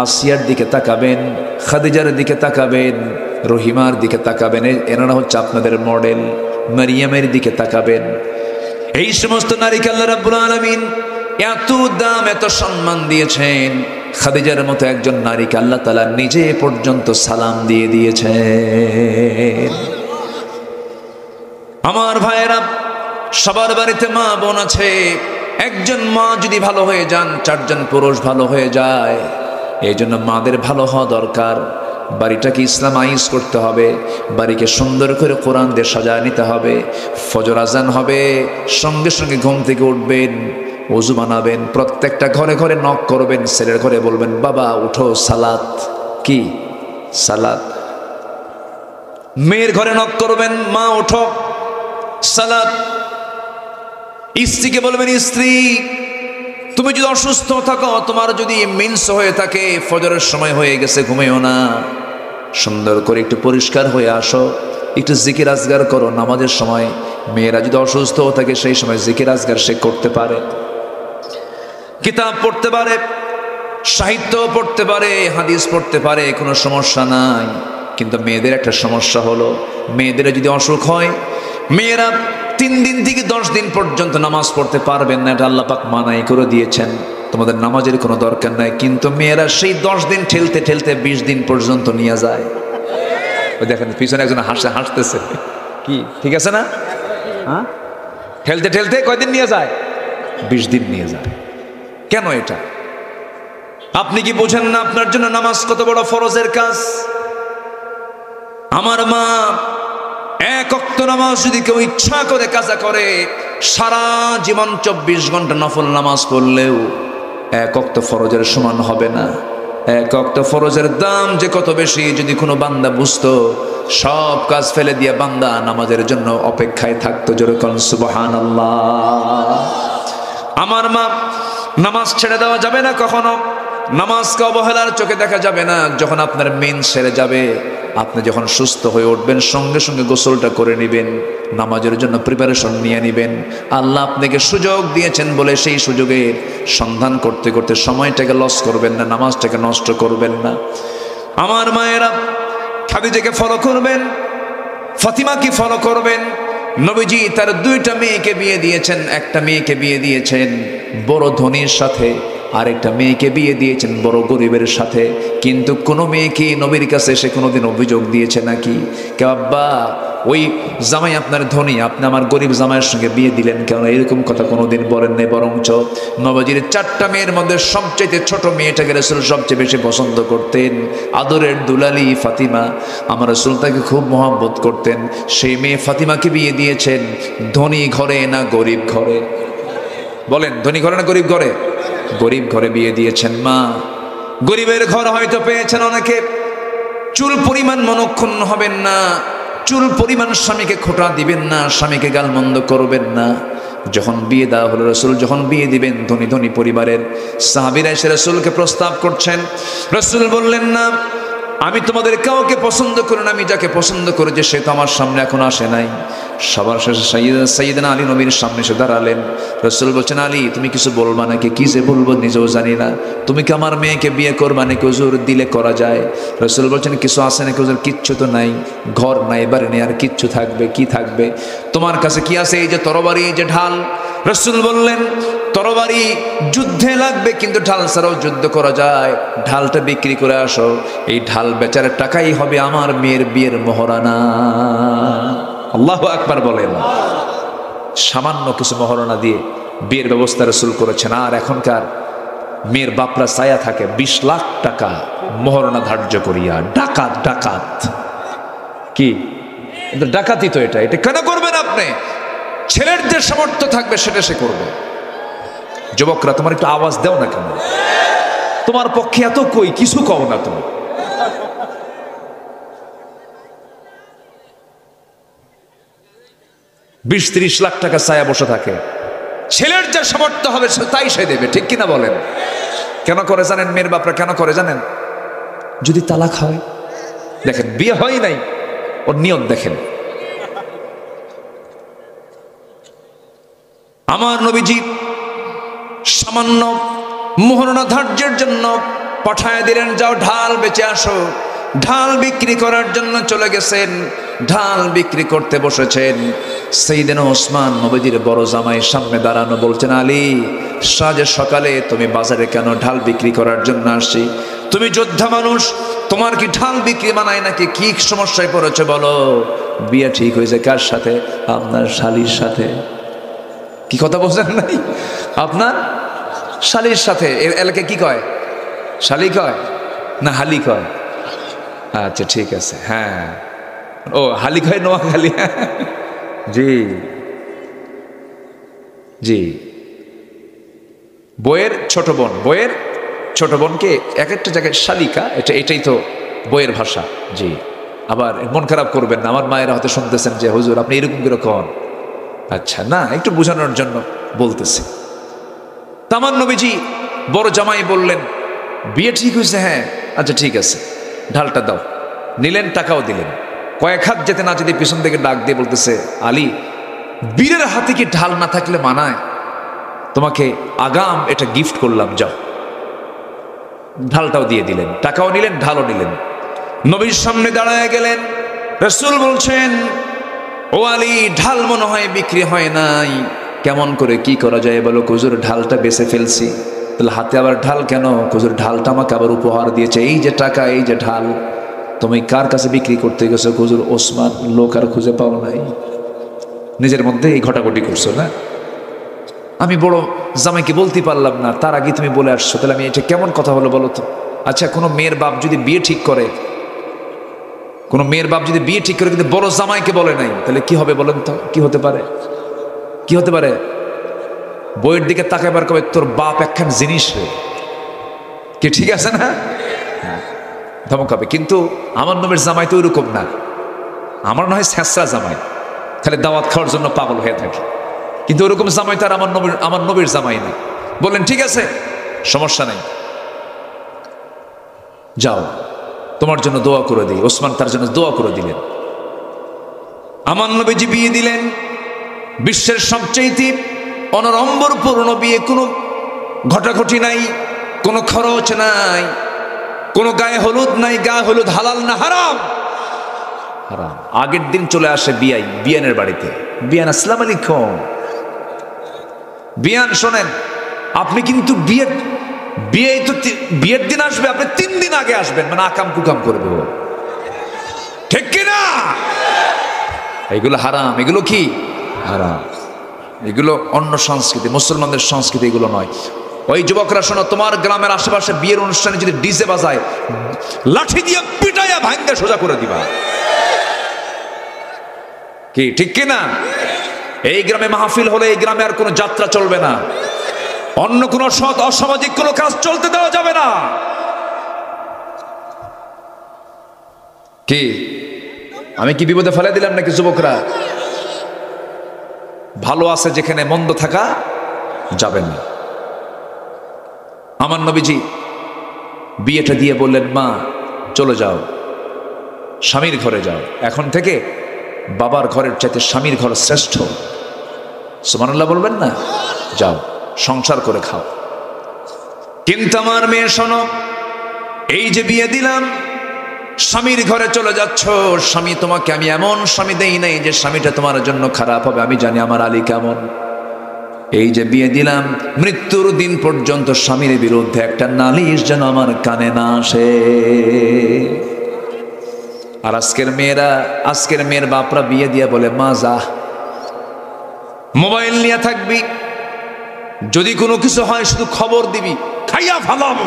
আসিয়ার দিকে তাকাবেন, খাদিজার দিকে তাকাবেন, রহিমার দিকে তাকাবেন। এনারা হচ্ছে আপনাদের মডেল। মারিয়ামের দিকে তাকাবেন। এই সমস্ত নারীকে আল্লাহ রাব্বুল আলামিন এত দাম এত সম্মান দিয়েছেন, খাদিজার মতো একজন নারীকে আল্লাহ তাআলা নিজে পর্যন্ত সালাম দিয়ে দিয়েছেন। আমার ভাইয়েরা, সবার বাড়িতে মা বোন আছে। একজন মা যদি ভালো হয়ে যান, চারজন পুরুষ ভালো হয়ে যায়। এই জন্য মাদের ভালো হওয়া দরকার। বাড়িটাকে ইসলামাইজ করতে হবে, বাড়িকে সুন্দর করে কোরআন দিয়ে সাজায় নিতে হবে। ফজর আজান হবে, সঙ্গে সঙ্গে ঘুম থেকে উঠবেন, ওযু বানাবেন, প্রত্যেকটা ঘরে ঘরে নক করবেন, ছেলের ঘরে বলবেন বাবা উঠো সালাত। কি সালাত? মেয়ের ঘরে নক করবেন, মা উঠো সালাত। স্ত্রীকে বলবেন স্ত্রী তুমি যদি অসুস্থ থাকো, তোমার যদি মিন্স হয়ে থাকে, ফজরের সময় হয়ে গেছে, ঘুমিও না, সুন্দর করে একটু পরিষ্কার হয়ে আসো, একটু জিকির আজগার করো নামাজের সময়। মেয়েরা যদি অসুস্থ থাকে সেই সময় জিকির আজগার সে করতে পারে, কিতাব পড়তে পারে, সাহিত্য পড়তে পারে, হাদিস পড়তে পারে, কোনো সমস্যা নাই। কিন্তু মেয়েদের একটা সমস্যা হলো, মেয়েদের যদি অসুখ হয়, মেয়েরা 3 দিন থেকে 10 দিন পর্যন্ত নামাজ পড়তে পারবেন না, এটা আল্লাহ পাক মানাই করে দিয়েছেন। তোমাদের নামাজের কোনো দরকার নাই, কিন্তু মেয়েরা সেই 10 দিন ঠেলতে ঠেলতে 20 দিন পর্যন্ত নিয়ে যায়। ওই দেখেন পিছনে একজন হাসতেছে, কি ঠিক আছে না? হ্যাঁ, ঠেলতে ঠেলতে কয়দিন নিয়ে যায়? 20 দিন নিয়ে যায়। কেন এটা? আপনি কি বোঝেন না আপনার জন্য নামাজ কত বড় ফরজের কাজ? আমার মা এক ওয়াক্ত নামাজ যদি কেউ ইচ্ছা করে কাজা করে, সারা জীবন 24 ঘন্টা নফল নামাজ পড়লেও এক ওয়াক্ত ফরজের সমান হবে না। এক ওয়াক্ত ফরজের দাম যে কত বেশি, যদি কোনো বান্দা বুঝতো, সব কাজ ফেলে দিয়ে বান্দা নামাজের জন্য অপেক্ষায় থাকতো। জোরে বলেন সুবহানাল্লাহ। আমার মা, নামাজ ছেড়ে দেওয়া যাবে না কখনো, নামাজকে অবহেলার চোখে দেখা যাবে না। যখন আপনার মেন সেরে যাবে, আপনি যখন সুস্থ হয়ে উঠবেন, সঙ্গে সঙ্গে গোসলটা করে নেবেন, নামাজের জন্য প্রিপারেশন নিয়ে নেবেন। আল্লাহ আপনাকে সুযোগ দিয়েছেন বলে সেই সুযোগের সন্ধান করতে করতে সময়টাকে লস করবেন না, নামাজটাকে নষ্ট করবেন না। আমার মায়েরা, খাদিজাকে ফলো করবেন, ফাতিমাকে ফলো করবেন। নবীজি তার 2টা মেয়েকে বিয়ে দিয়েছেন। একটা মেয়েকে বিয়ে দিয়েছেন বড় ধনীর সাথে, আরেকটা মেয়েকে বিয়ে দিয়েছেন বড় গরিবের সাথে। কিন্তু কোনো মেয়েকে নবীর কাছে এসে কোনোদিন অভিযোগ দিয়েছে নাকি কে আব্বা ওই জামাই আপনার ধনী, আপনি আমার গরিব জামাইয়ের সঙ্গে বিয়ে দিলেন কেন? এরকম কথা কোনোদিন বলেন নাই। বরঞ্চ নবীজির 4টা মেয়ের মধ্যে সবচেয়ে ছোট মেয়েটাকে রাসূল সবচেয়ে বেশি পছন্দ করতেন। আদরের দুলালি ফাতিমা, আমার রাসূল তাকে খুব মহব্বত করতেন। সেই মেয়ে ফাতিমাকে বিয়ে দিয়েছেন ধনী ঘরে না গরিব ঘরে? বলেন, ধনী ঘরে না গরিব ঘরে? গরিব ঘরে বিয়ে দিয়েছেন মা। গরিবের ঘর হয়তো পেয়েছেন অনেকে, চুল পরিমাণ মনক্ষুণ্ণ হবেন না, চুল পরিমাণ স্বামীকে খোঁটা দিবেন না, স্বামীকে গালমন্দ করবেন না। যখন বিয়ে দেওয়া হলো, রাসূল যখন বিয়ে দিবেন, ধনী ধনী পরিবারের সাহাবীরা এসে রাসূলকে প্রস্তাব করছেন। রাসূল বললেন না, আমি তোমাদের কাউকে পছন্দ করি না, আমি যাকে পছন্দ করি যে সে তো আমার সামনে এখন আসে নাই। সবার শেষে সাইয়েদনা আলী নবীর সামনে এসে দাঁড়ালেন। রাসূল বলছেন, আলী তুমি কিছু বলবা নাকি? কি যে বলবো নিজেও জানি না। তুমি কি আমার মেয়েকে বিয়ে করবা নাকি? হুজুর দিলে করা যায়। রাসূল বলছেন, কিছু আছে নাকি? হুজুর কিচ্ছু তো নাই, ঘর নাই, বাড়ি নেই, আর কিচ্ছু থাকবে? কি থাকবে তোমার কাছে? কি আছে? এই যে তরবারি, এই যে ঢাল। রাসূল বললেন, তরবারি যুদ্ধে লাগবে, কিন্তু ঢাল ছাড়াও যুদ্ধ করা যায়। ঢালটা বিক্রি করে আসো, এই ঢাল বেচার টাকাই হবে আমার মেয়ের বিয়ের মহরানা। আল্লাহু আকবার বলেন। সামান্য কিছু মহরানা দিয়ে বিয়ের ব্যবস্থা রাসূল করেছেন। আর এখনকার মেয়ের বাপরা ছায়া থাকে 20 লাখ টাকা মহরানা ধার্য করিয়া। ডাকাত, ডাকাত কি ডাকাতি তো এটা। এটা কেন করবেন আপনি? ছেলের যে সামর্থ্য থাকবে সেটা সে করবে। যুবকরা তোমার একটু আওয়াজ দাও না কেন? তোমার পক্ষে এত কই, কিছু কও না তুমি। বিশ 30 লাখ টাকা ছায়া বসে থাকে। ছেলের যা সামর্থ্য হবে তাই সে দেবে, ঠিক কিনা বলেন? কেন করে জানেন? মেয়ের বাপরা কেন করে জানেন? যদি তালাক হয়, দেখেন বিয়ে হয় নাই, ওর নিয়ত দেখেন। আমার নবীজি সামান্য মোহরনা ধার্যের জন্য পাঠায় দিলেন, যাও ঢাল বেচে আসো। ঢাল বিক্রি করার জন্য চলে গেছেন, ঢাল বিক্রি করতে বসেছেন। সাইয়েদনা ওসমান নবীজির বড় জামাইয়ের সামনে দাঁড়ানো, বলছেন, আলী, সাজে সকালে তুমি বাজারে কেন? ঢাল বিক্রি করার জন্য আসছি। তুমি যোদ্ধা মানুষ, তোমার কি ঢাল বিক্রি মানায় নাকি? কি সমস্যায় পড়েছে বলো? বিয়ে ঠিক হয়েছে কার সাথে? আপনার শালীর সাথে। কি কথা বলছেন নাই? আপনার শালীর সাথে। এলাকায় কি কয়? শালী কয় না হালি কয়? আচ্ছা ঠিক আছে, হ্যাঁ। ও হালি কয় নোয়াখালী। জি জি। বইয়ের ছোট বোন, বইয়ের ছোট বোনকে এক একটা জায়গায় শালিকা, এটাই তো বইয়ের ভাষা। জি। আবার মন খারাপ করবেন না, আমার মায়েরা হয়তো শুনতেছেন যে হুজুর আপনি এরকম করে কন। আচ্ছা না, একটু বোঝানোর জন্য বলতেছি। তামান নবীজি বড় জামাই বললেন, বিয়ে ঠিক হয়েছে? হ্যাঁ। আচ্ছা ঠিক আছে, ঢালটা দাও। নিলেন, টাকাও দিলেন। কয়েক হাত যেতে না যেতে পিছন থেকে ডাক দিয়ে বলতেছে, আলী, বীরের হাতে কি ঢাল না থাকলে মানায়? তোমাকে আগাম এটা গিফট করলাম, যাও। ঢালটাও দিয়ে দিলেন, টাকাও নিলেন, ঢালও নিলেন। নবীর সামনে দাঁড়ায় গেলেন। রাসূল বলছেন, ও আলী, ঢাল মনে হয় বিক্রি হয় নাই, কেমন করে কি করা যায় বলো? হুজুর ঢালটা বেচে ফেলছি। তাহলে হাতে আবার ঢাল কেন? হুজুর ঢালটা আমাকে আবার উপহার দিয়েছে, এই যে টাকা, এই যে ঢাল। তুমি কার কাছে বিক্রি করতে গেছো? হুজুর ওসমান। লোক আর খুঁজে পাও নাই? নিজের মধ্যে এই ঘটাঘটি করছো না? আমি বড় জামাইকে বলতে পারলাম না, তার আগে তুমি বলে আসছো, তাহলে আমি এটা কেমন কথা হলো বলো তো? আচ্ছা, কোনো মেয়ের বাপ যদি বিয়ে ঠিক করে, কোনো মেয়ের বাপ যদি বিয়ে ঠিক করে কিন্তু বড় জামাইকে বলে নাই, তাহলে কি হবে বলেন তো? কি হতে পারে? কি হতে পারে? বইয়ের দিকে তাকাইবার কবে, তোর বাপ একখান জিনিস রে, কি ঠিক আছে না? ধমকাবে। কিন্তু আমার নবীর জামাই তো ওইরকম না। আমার নয় ছেঁচড়া জামাই, খালি দাওয়াত খাওয়ার জন্য পাগল হয়ে থাকে। কিন্তু ওরকম জামাই তার আমার নবীর জামাই না। বললেন, ঠিক আছে, সমস্যা নাই, যাও, তোমার জন্য দোয়া করে দিই। ওসমান তার জন্য দোয়া করে দিলেন। আমার নবীজি বিয়ে দিলেন। বিশ্বের সবচেয়ে অনড়ম্বরপূর্ণ বিয়ে, কোনো ঘটাঘটি নাই, কোনো খরচ নাই, কোনো গায়ে হলুদ নাই। গায়ে হলুদ হালাল না হারাম? হারাম। আগের দিন চলে আসে বিয়ানের বাড়িতে। বিয়ান, আসসালামু আলাইকুম। বিয়ান শোনেন, আপনি কিন্তু বিয়ের দিন আসবে, আপনি 3 দিন আগে আসবেন, মানে আকাম কুকাম করবে, ঠিক কিনা? এগুলো হারাম। এগুলো কি হারাম? এগুলো অন্য সংস্কৃতি, মুসলমানদের সংস্কৃতি এগুলো নয়। ওই যুবকরা শোনো, তোমার গ্রামের আশেপাশে বিয়ের অনুষ্ঠানে যদি ডিজে বাজায়, লাঠি দিয়ে পিটাইয়া ভাঙ্গা সোজা করে দিবা, কি ঠিক কিনা? এই গ্রামে মাহফিল হলে এই গ্রামে আর কোনো যাত্রা চলবে না, অন্য কোনো অসামাজিক কোনো কাজ চলতে দেওয়া যাবে না। কি আমি কি বিপদে ফেলে দিলাম নাকি? যুবকরা, ভালো আছে যেখানে, মন্দ থাকা যাবে না। আমার নবীজি বিয়েটা দিয়ে বললেন, মা চলে যাও, স্বামীর ঘরে যাও। এখন থেকে বাবার ঘরের চাইতে স্বামীর ঘর শ্রেষ্ঠ। সুবহানাল্লাহ বলবেন না? যাও, সংসার করে খাও। কিন্তু আমার মেয়ে শোনো, এই যে বিয়ে দিলাম, স্বামীর ঘরে চলে যাচ্ছ, স্বামী তোমাকে আমি এমন স্বামী দেই নাই যে স্বামীটা তোমার জন্য খারাপ হবে। আমি জানি আমার আলী কেমন। এই যে বিয়ে দিলাম, মৃত্যুর দিন পর্যন্ত স্বামীর বিরুদ্ধে একটা নালিশ যেন আমার কানে না আসে। আর আজকের মেয়ের বাপরা বিয়ে দিয়ে বলে, মা যা, মোবাইল নিয়ে থাকবি, যদি কোনো কিছু হয় শুধু খবর দিবি, খাইয়া ফালাম।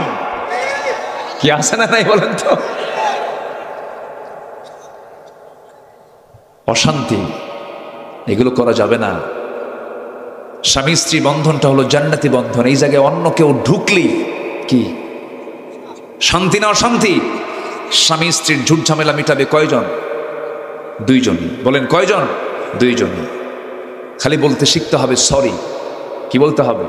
কি আছে না নাই বলেন তো? অশান্তি, এগুলো করা যাবে না। স্বামী স্ত্রী বন্ধনটা হলো জান্নাতি বন্ধন। এই জায়গায় অন্য কেউ ঢুকলি কি শান্তি না অশান্তি? স্বামী স্ত্রীর ঝুট ঝামেলা মিটাবে কয়জন? 2 জন। বলেন কয়জন? 2 জন। খালি বলতে শিখতে হবে সরি। কি বলতে হবে?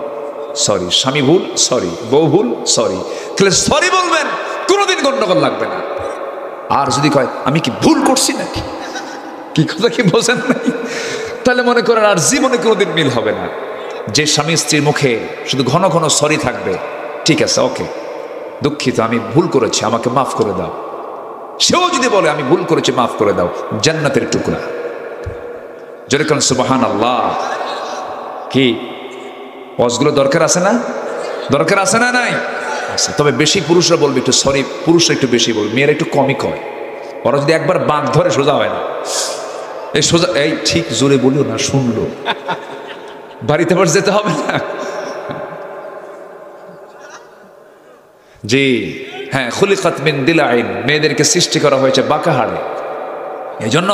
সরি। স্বামী ভুল, সরি। বউ ভুল, সরি। তাহলে সরি বলবেন, কোনোদিন গন্ডগোল লাগবে না। আর যদি কয় আমি কি ভুল করছি নাকি, কি কথা কি বোঝেন নাই, তাহলে মনে করেন আর জীবনে কোনোদিন মিল হবে না। যে স্বামী স্ত্রীর মুখে শুধু ঘন ঘন সরি থাকবে, ঠিক আছে, ওকে, দুঃখিত, আমি ভুল করেছি, আমাকে মাফ করে দাও, সেও যদি বলে আমি ভুল করেছি, মাফ করে দাও, জান্নাতের টুকরা। যেরকম সুবহানাল্লাহ। কি ওয়াজগুলো দরকার আছে না? দরকার আছে না? নাই আছে। তবে বেশি পুরুষরা বলবে একটু সরি, পুরুষরা একটু বেশি বলবে, মেয়েরা একটু কমই কয়। ওরা যদি একবার বাঁক ধরে সোজা হয় না। এই সোজা, এই ঠিক জোরে বলিও না, শুনলো বাড়িতে আবার যেতে হবে না। জি হ্যাঁ, খুলিকাত মিন দিলাইন, মেয়েদেরকে সৃষ্টি করা হয়েছে বাঁকা হাড়ে। এই জন্য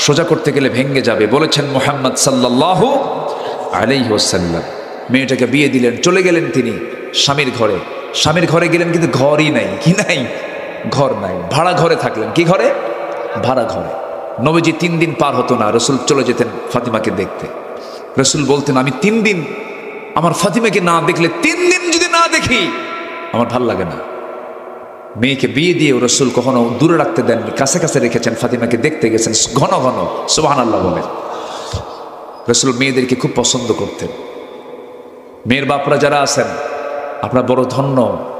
সোজা করতে গেলে ভেঙ্গে যাবে। বলেছেন মুহাম্মদ সাল্লাল্লাহু আলাইহি ওয়াসাল্লাম। মেয়েটাকে বিয়ে দিলেন, চলে গেলেন তিনি স্বামীর ঘরে। স্বামীর ঘরে গেলেন কিন্তু ঘরই নাই। কি নাই? ঘর নাই। ভাড়া ঘরে থাকলেন। কি ঘরে? ভাড়া ঘরে। নবীজি 3 দিন পার হতো না, রসুল চলে যেতেন ফাতিমাকে দেখতে। রসুল বলতেন, আমি 3 দিন আমার ফাতিমাকে না দেখলে, 3 দিন যদি না দেখি আমার ভাল লাগে না। মেয়েকে বিয়ে দিয়ে রসুল কখনো দূরে রাখতে দেননি, কাছে কাছে রেখেছেন। ফাতিমাকে দেখতে গেছেন ঘন ঘন। সুবহানাল্লাহ বলেন। রসুল মেয়েদেরকে খুব পছন্দ করতেন। মেয়ের বাপরা যারা আছেন, আপনারা বড় ধন্য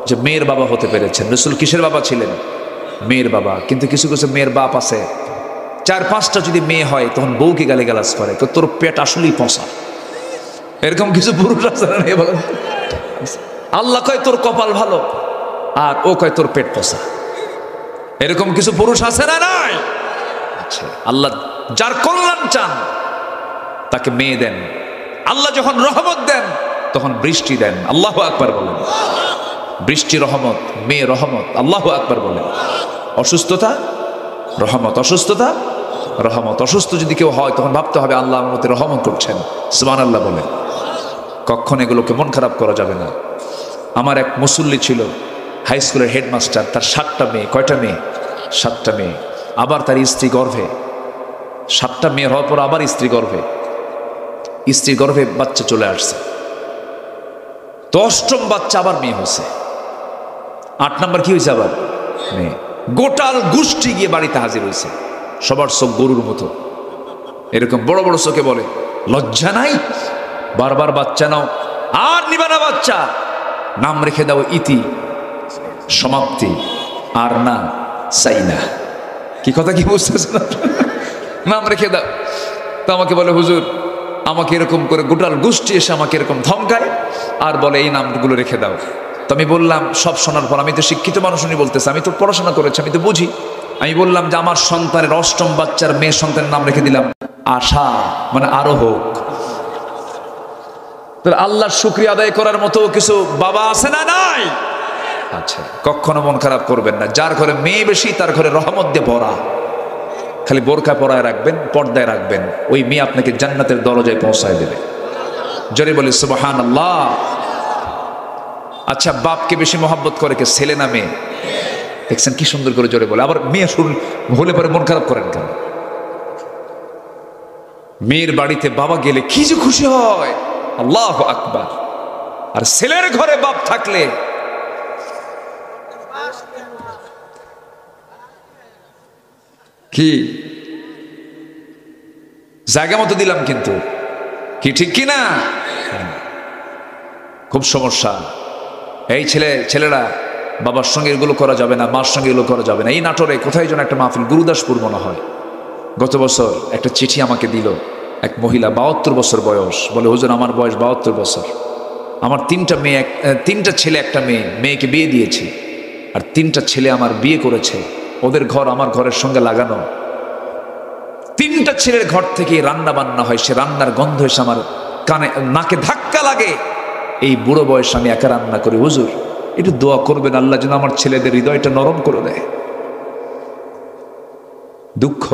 যে মেয়ের বাবা হতে পেরেছেন। রসুল কিসের বাবা ছিলেন? মেয়ের বাবা। কিন্তু কিছু কিছু মেয়ের বাপ আছে, 4-5টা যদি মেয়ে হয় তখন বউকে গালিগালাজ করে, তোর পেট আসলেই পচা। এরকম কিছু পুরুষ আছে না? আল্লাহ কয় তোর কপাল ভালো, আর ও কয় তোর পেট পচা। এরকম কিছু পুরুষ আছে না? নাই। আচ্ছা, আল্লাহ যার কল্যাণ চান তাকে মেয়ে দেন। আল্লাহ যখন রহমত দেন তখন বৃষ্টি দেন। আল্লাহু আকবার বলেন। বৃষ্টি রহমত, মেয়ে রহমত। আল্লাহু আকবার বলেন। অসুস্থতা রহমত, অসুস্থতা রহমত। অসুস্থ যদি কেউ হয় তখন ভাবতে হবে আল্লাহ আমার মধ্যে রহমত করছেন। সুবহানাল্লাহ বলেন। কখন এগুলোকে মন খারাপ করা যাবে না। আমার এক মুসল্লি ছিল, হাই স্কুলের হেডমাস্টার। তার 7টা মেয়ে। কয়টা মেয়ে? 7টা মেয়ে। আবার তার স্ত্রী গর্ভে। 7টা মেয়ে হওয়ার পর আবার স্ত্রী গর্ভে। স্ত্রীর গর্ভে বাচ্চা চলে আসছে। তো 8ম বাচ্চা আবার মেয়ে হয়েছে। 8 নম্বর কি হয়েছে? আবার মেয়ে। গোটাল গোষ্ঠী গিয়ে বাড়িতে হাজির হয়েছে। সবার চোখ গরুর মতো, এরকম বড় বড় চোখে বলে, লজ্জা নাই? বারবার বাচ্চা নাও, আর নিবা না বাচ্চা, নাম রেখে দাও ইতি, সমাপ্তি, আর না চাই না। কি কথা কি বুঝতেছেন? নাম রেখে দাও। তো আমাকে বলে, হুজুর আমাকে এরকম করে গোটাল গোষ্ঠী এসে আমাকে এরকম ধমকায় আর বলে এই নামগুলো রেখে দাও। তো আমি বললাম, সব শোনার পর, আমি তো শিক্ষিত মানুষ, উনি বলতেছে, আমি তো পড়াশোনা করেছি, আমি তো বুঝি। আমি বললাম যে আমার সন্তানের 8ম বাচ্চার মেয়ে সন্তানের নাম রেখে দিলাম আশা, মানে আরো হোক। আল্লাহর শুকরিয়া আদায় করার মতো কিছু বাবা আছে না? নাই। আচ্ছা, কখনো মন খারাপ করবেন না। যার ঘরে মেয়ে বেশি তার ঘরে রহমত দিয়ে ভরা। খালি বোরকা পরায় রাখবেন, পর্দায় রাখবেন, ওই মেয়ে আপনাকে জান্নাতের দরজায় পৌঁছায় দেবে। জোরে বলি সুবহানাল্লাহ। আচ্ছা, বাপকে বেশি মহব্বত করে কে, ছেলে না মেয়ে? দেখছেন কি সুন্দর করে জোরে বলে। আবার মেয়ে হলে পরে মন খারাপ করেন কেন? মেয়ের বাড়িতে বাবা গেলে কি যে খুশি হয়, আল্লাহু আকবার। আর ছেলের ঘরে বাপ থাকলে কি জায়গা মতো দিলাম, কিন্তু কি ঠিক কি না? খুব সমস্যা। এই ছেলেরা বাবার সঙ্গে এগুলো করা যাবে না, মার সঙ্গে এগুলো করা যাবে না। এই নাটোরে কোথায় যেন একটা মাহফিল, গুরুদাসপুর মনে হয়, গত বছর একটা চিঠি আমাকে দিল এক মহিলা, 72 বছর বয়স। বলে, হুজুর আমার বয়স 72 বছর, আমার 3টা মেয়ে, 3টা ছেলে, একটা মেয়ে। মেয়েকে বিয়ে দিয়েছি, আর 3টা ছেলে আমার বিয়ে করেছে। ওদের ঘর আমার ঘরের সঙ্গে লাগানো। 3টা ছেলের ঘর থেকে রান্না বান্না হয়, সে রান্নার গন্ধ এসে আমার কানে, নাকে ধাক্কা লাগে। এই বুড়ো বয়স আমি একা রান্না করি। হুজুর একটু দোয়া করবেন, আল্লাহ যেন আমার ছেলেদের হৃদয়টা নরম করে দেয়। দুঃখ,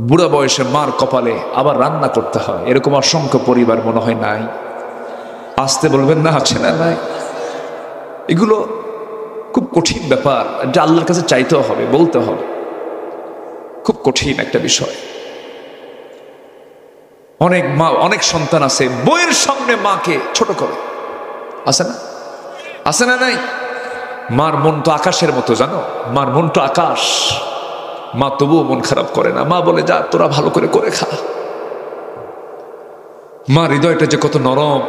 বুড়া বয়সে মার কপালে আবার রান্না করতে হয়। এরকম অসংখ্য পরিবার মনে হয় নাই? আসতে বলবেন না, আছে না? নাই। এগুলো খুব কঠিন ব্যাপার, এটা আল্লাহর কাছে চাইতেও হবে, বলতে হবে। খুব কঠিন একটা বিষয়। অনেক মা, অনেক সন্তান আছে বইয়ের সামনে মাকে ছোট করে, আছে না? আছে না? নাই। মার মন তো আকাশের মতো, জানো, মার মন তো আকাশ। মা তবুও মন খারাপ করে না। মা বলে, যা তোরা ভালো করে করে খা। মা হৃদয়টা যে কত নরম।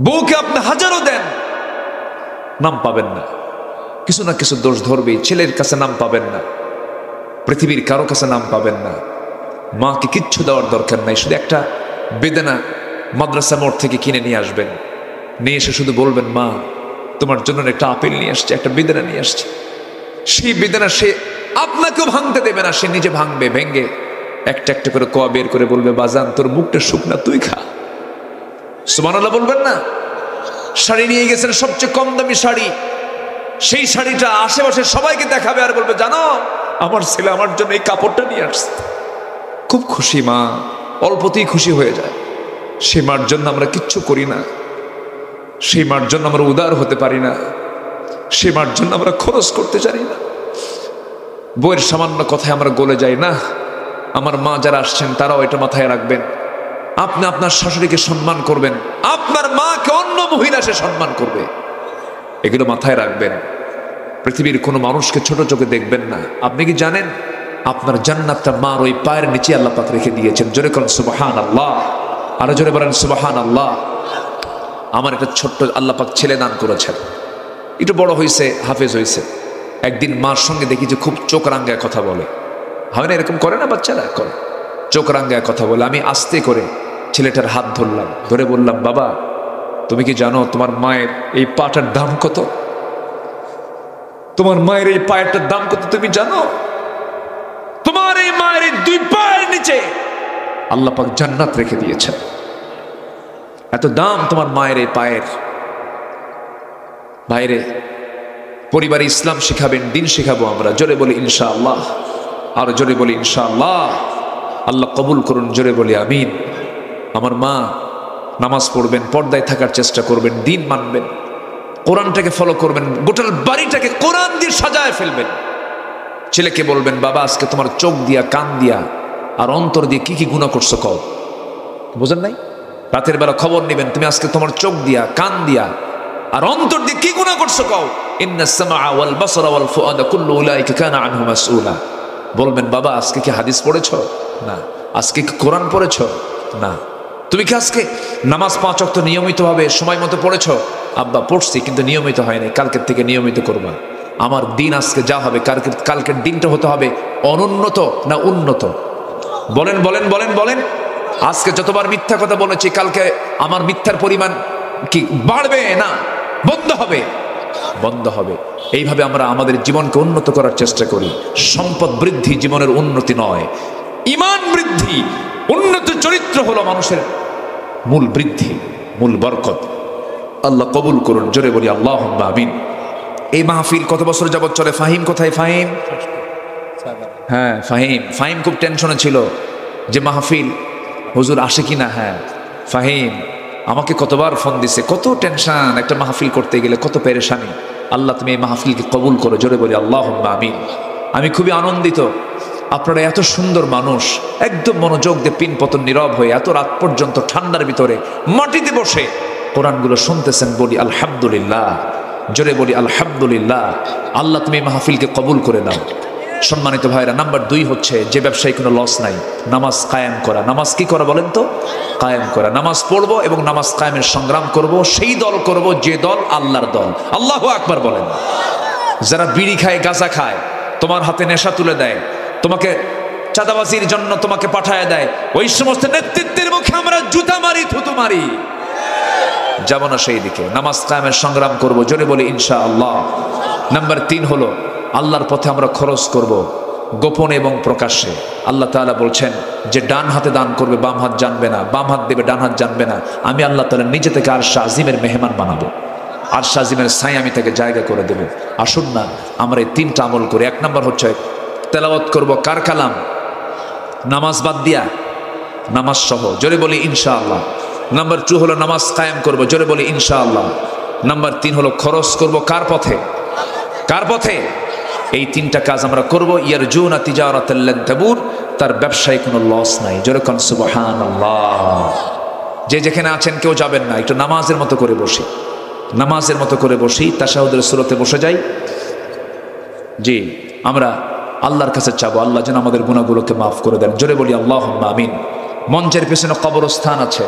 বউকে আপনি হাজারও দেন, নাম পাবেন না। কিছু না কিছু দোষ ধরবেই, ছেলের কাছে নাম পাবেন না। পৃথিবীর কারো কাছে নাম পাবেন না। মাকে কিচ্ছু দেওয়ার দরকার নাই, শুধু একটা বেদানা মাদ্রাসা মোড় থেকে কিনে নিয়ে আসবেন, নিয়ে এসে শুধু বলবেন, মা তোমার জন্য একটা আপেল নিয়ে আসছে, একটা বেদানা নিয়ে আসছে। সেই বেদানা সে আপনাকেও ভাঙতে দেবে না, সে নিজে ভাঙবে, ভেঙ্গে একটা একটা করে কোয়া বের করে বলবে, বাজান তোর মুখটা শুকনা, তুই খা। সুবহানাল্লাহ বলবেন না? শাড়ি নিয়ে গেছেন, সবচেয়ে কম দামি শাড়ি, সেই শাড়িটা আশেপাশে সবাইকে দেখাবে আর বলবে, জানো আমার ছেলে আমার জন্য এই কাপড়টা নিয়ে আসছে। খুব খুশি মা, অল্পতেই খুশি হয়ে যায়। সে মার জন্য আমরা কিচ্ছু করি না, সেই মার জন্য আমরা উদার হতে পারি না, সে মার জন্য আমরা খরচ করতে জানি না। বইয়ের সামান্য কথায় আমরা গলে যাই না। আমার মা যারা আসছেন তারাও এটা মাথায় রাখবেন, আপনি আপনার শাশুড়িকে সম্মান করবেন, আপনার মাকে অন্য মহিলা সে সম্মান করবে, এগুলো মাথায় রাখবেন। পৃথিবীর কোনো মানুষকে ছোট চোখে দেখবেন না। আপনি কি জানেন আপনার জান্নাতটা মার ওই পায়ের নিচে আল্লাহ পাক রেখে দিয়েছেন? জোরে করেন সুবহানাল্লাহ, আরো জোরে বলেন সুবহানাল্লাহ। আমার একটা ছোট্ট আল্লাহ পাক ছেলে দান করেছেন, একটু বড় হয়েছে, হাফেজ হয়েছে। একদিন মার সঙ্গে দেখি যে খুব চোখ রাঙ্গায় কথা বলে, হয় না এরকম করে না বাচ্চারা? করে, চোখ রাঙ্গায় কথা বলে। আমি আস্তে করে ছেলেটার হাত ধরলাম, ধরে বললাম, বাবা তুমি কি জানো তোমার মায়ের এই পাটার দাম কত? তোমার মায়ের এই পায়েরটার দাম কত তুমি জানো? তোমার এই মায়ের এই দুই পায়ের নিচে আল্লাহ পাক জান্নাত রেখে দিয়েছেন, এত দাম তোমার মায়ের এই পায়ের। বাইরে পরিবারে ইসলাম শিখাবেন, দিন শিখাবো আমরা। জোরে বলি ইনশাআল্লাহ, আর জোরে বলি ইনশাআল্লাহ। আল্লাহ কবুল করুন, জোরে বলি আমিন। আমার মা নামাজ পড়বেন, পর্দায় থাকার চেষ্টা করবেন, দিন মানবেন, কোরআনটাকে ফলো করবেন, গোটাল বাড়িটাকে কোরআন দিয়ে সাজায় ফেলবেন। ছেলেকে বলবেন, বাবা আজকে তোমার চোখ দিয়া, কান দিয়া আর অন্তর দিয়ে কি কি গুনাহ করছো কও। বুঝেন নাই? রাতের বেলা খবর নেবেন, তুমি আজকে তোমার চোখ দিয়া, কান দিয়া আর অন্তর দিয়ে কি গুনাহ করছো কও। ইন্নাস সামআ ওয়াল বাসরা ওয়াল ফুআদা কুল্লু উলাইকা কানা আনহু মাসউলা। বলবেন, বাবা আজকে কি হাদিস পড়েছো? না। আজকে কি কোরআন পড়েছো? না। তুমি কি আজকে নামাজ 5 ওয়াক্ত নিয়মিতভাবে সময় মতো পড়েছো? আব্বা পড়ছি, কিন্তু নিয়মিত হয় নাই, কালকের থেকে নিয়মিত করবা। আমার দিন আজকে যা হবে, কালকের দিনটা হতে হবে অনুন্নত না উন্নত? বলেন বলেন বলেন বলেন। আজকে যতবার মিথ্যা কথা বলেছি, কালকে আমার মিথ্যার পরিমাণ কি বাড়বে না বন্ধ হবে? বন্ধ হবে। এইভাবে আমরা আমাদের জীবনকে উন্নত করার চেষ্টা করি। সম্পদ বৃদ্ধি জীবনের উন্নতি নয়, ঈমান বৃদ্ধি, উন্নত চরিত্র হলো মানুষের মূল বৃদ্ধি, মূল বরকত। আল্লাহ কবুল করুন, জোরে বলি আল্লাহুম্মা আমিন। এই মাহফিল কত বছর যাবত চলে? ফাহিম কোথায়? ফাহিম, হ্যাঁ ফাহিম। ফাহিম খুব টেনশনে ছিল যে মাহফিল হুজুর আসে কিনা। হ্যাঁ ফাহিম আমাকে কতবার ফোন দিছে, কত টেনশন একটা মাহফিল করতে গেলে, কত পেরেশানি। আল্লাহ তুমি এই মাহফিলকে কবুল করো, জোরে বলি আল্লাহুম্মা আমিন। আমি খুবই আনন্দিত, আপনারা এত সুন্দর মানুষ, একদম মনোযোগ দিয়ে পিন পতন নীরব হয়ে এত রাত পর্যন্ত ঠান্ডার ভিতরে মাটিতে বসে কোরআনগুলো শুনতেছেন। বলি আলহামদুলিল্লাহ, জোরে বলি আলহামদুলিল্লাহ। আল্লাহ তুমি মাহফিলকে কবুল করে নাও। সম্মানিত ভাইরা, নাম্বার 2 হচ্ছে যে ব্যবসায় কোনো লস নাই, নামাজ কায়েম করা। নামাজ কি করা বলেন তো? কায়েম করা। নামাজ পড়বো এবং নামাজ কায়েমের সংগ্রাম করব, সেই দল করব যে দল আল্লাহর দল। আল্লাহু আকবার বলেন। যারা বিড়ি খায়, গাঁজা খায়, তোমার হাতে নেশা তুলে দেয়, তোমাকে চাঁদাবাজির জন্য তোমাকে পাঠায় দেয়, ওই সমস্ত নেতৃত্বের মুখে আমরা জুতা মারি, থুতু মারি, যাব না সেই দিকে। নামাজ কায়েমের সংগ্রাম করব, জোরে বলি ইনশাআল্লাহ। নাম্বার 3 হলো আল্লাহর পথে আমরা খরচ করব, গোপনে এবং প্রকাশ্যে। আল্লাহ তাআলা বলছেন যে ডান হাতে দান করবে, বাম হাত জানবে না, বাম হাত দেবে, ডান হাত জানবে না। আমি আল্লাহ তাআলা নিজে থেকে আরশ আজিমের মেহমান বানাবো, আরশ আজিমের ছায়া আমি তাকে জায়গা করে দেব। আসুন না আমরা এই 3টা আমল করি। 1 নম্বর হচ্ছে তেলাওয়াত করব কার কালাম? নামাজ বাদ দিয়া, নামাজ সহ, জোরে বলি ইনশাআল্লাহ। নাম্বার 2 হলো নামাজ কায়েম করব, জোরে বলি ইনশাআল্লাহ। নাম্বার 3 হলো খরচ করব কার পথে? কার পথে? এই 3টা কাজ আমরা করব। ইয়ারজুনা তিজারাতাল লান তাবুর, তার ব্যবসায় কোনো লস নাই। জোরে কোন সুবহানাল্লাহ। যে যেখানে আছেন কেউ যাবেন না, একটু নামাজের মতো করে বসি, নামাজের মতো করে বসি, তাশাহুদের সূরাতে বসে যাই। জি, আমরা আল্লাহর কাছে চাবো আল্লাহ যেন আমাদের গুনাহগুলোকে মাফ করে দেন। জোরে বলি আল্লাহুম্মা আমিন। মঞ্চের পেছনে কবরস্থান আছে।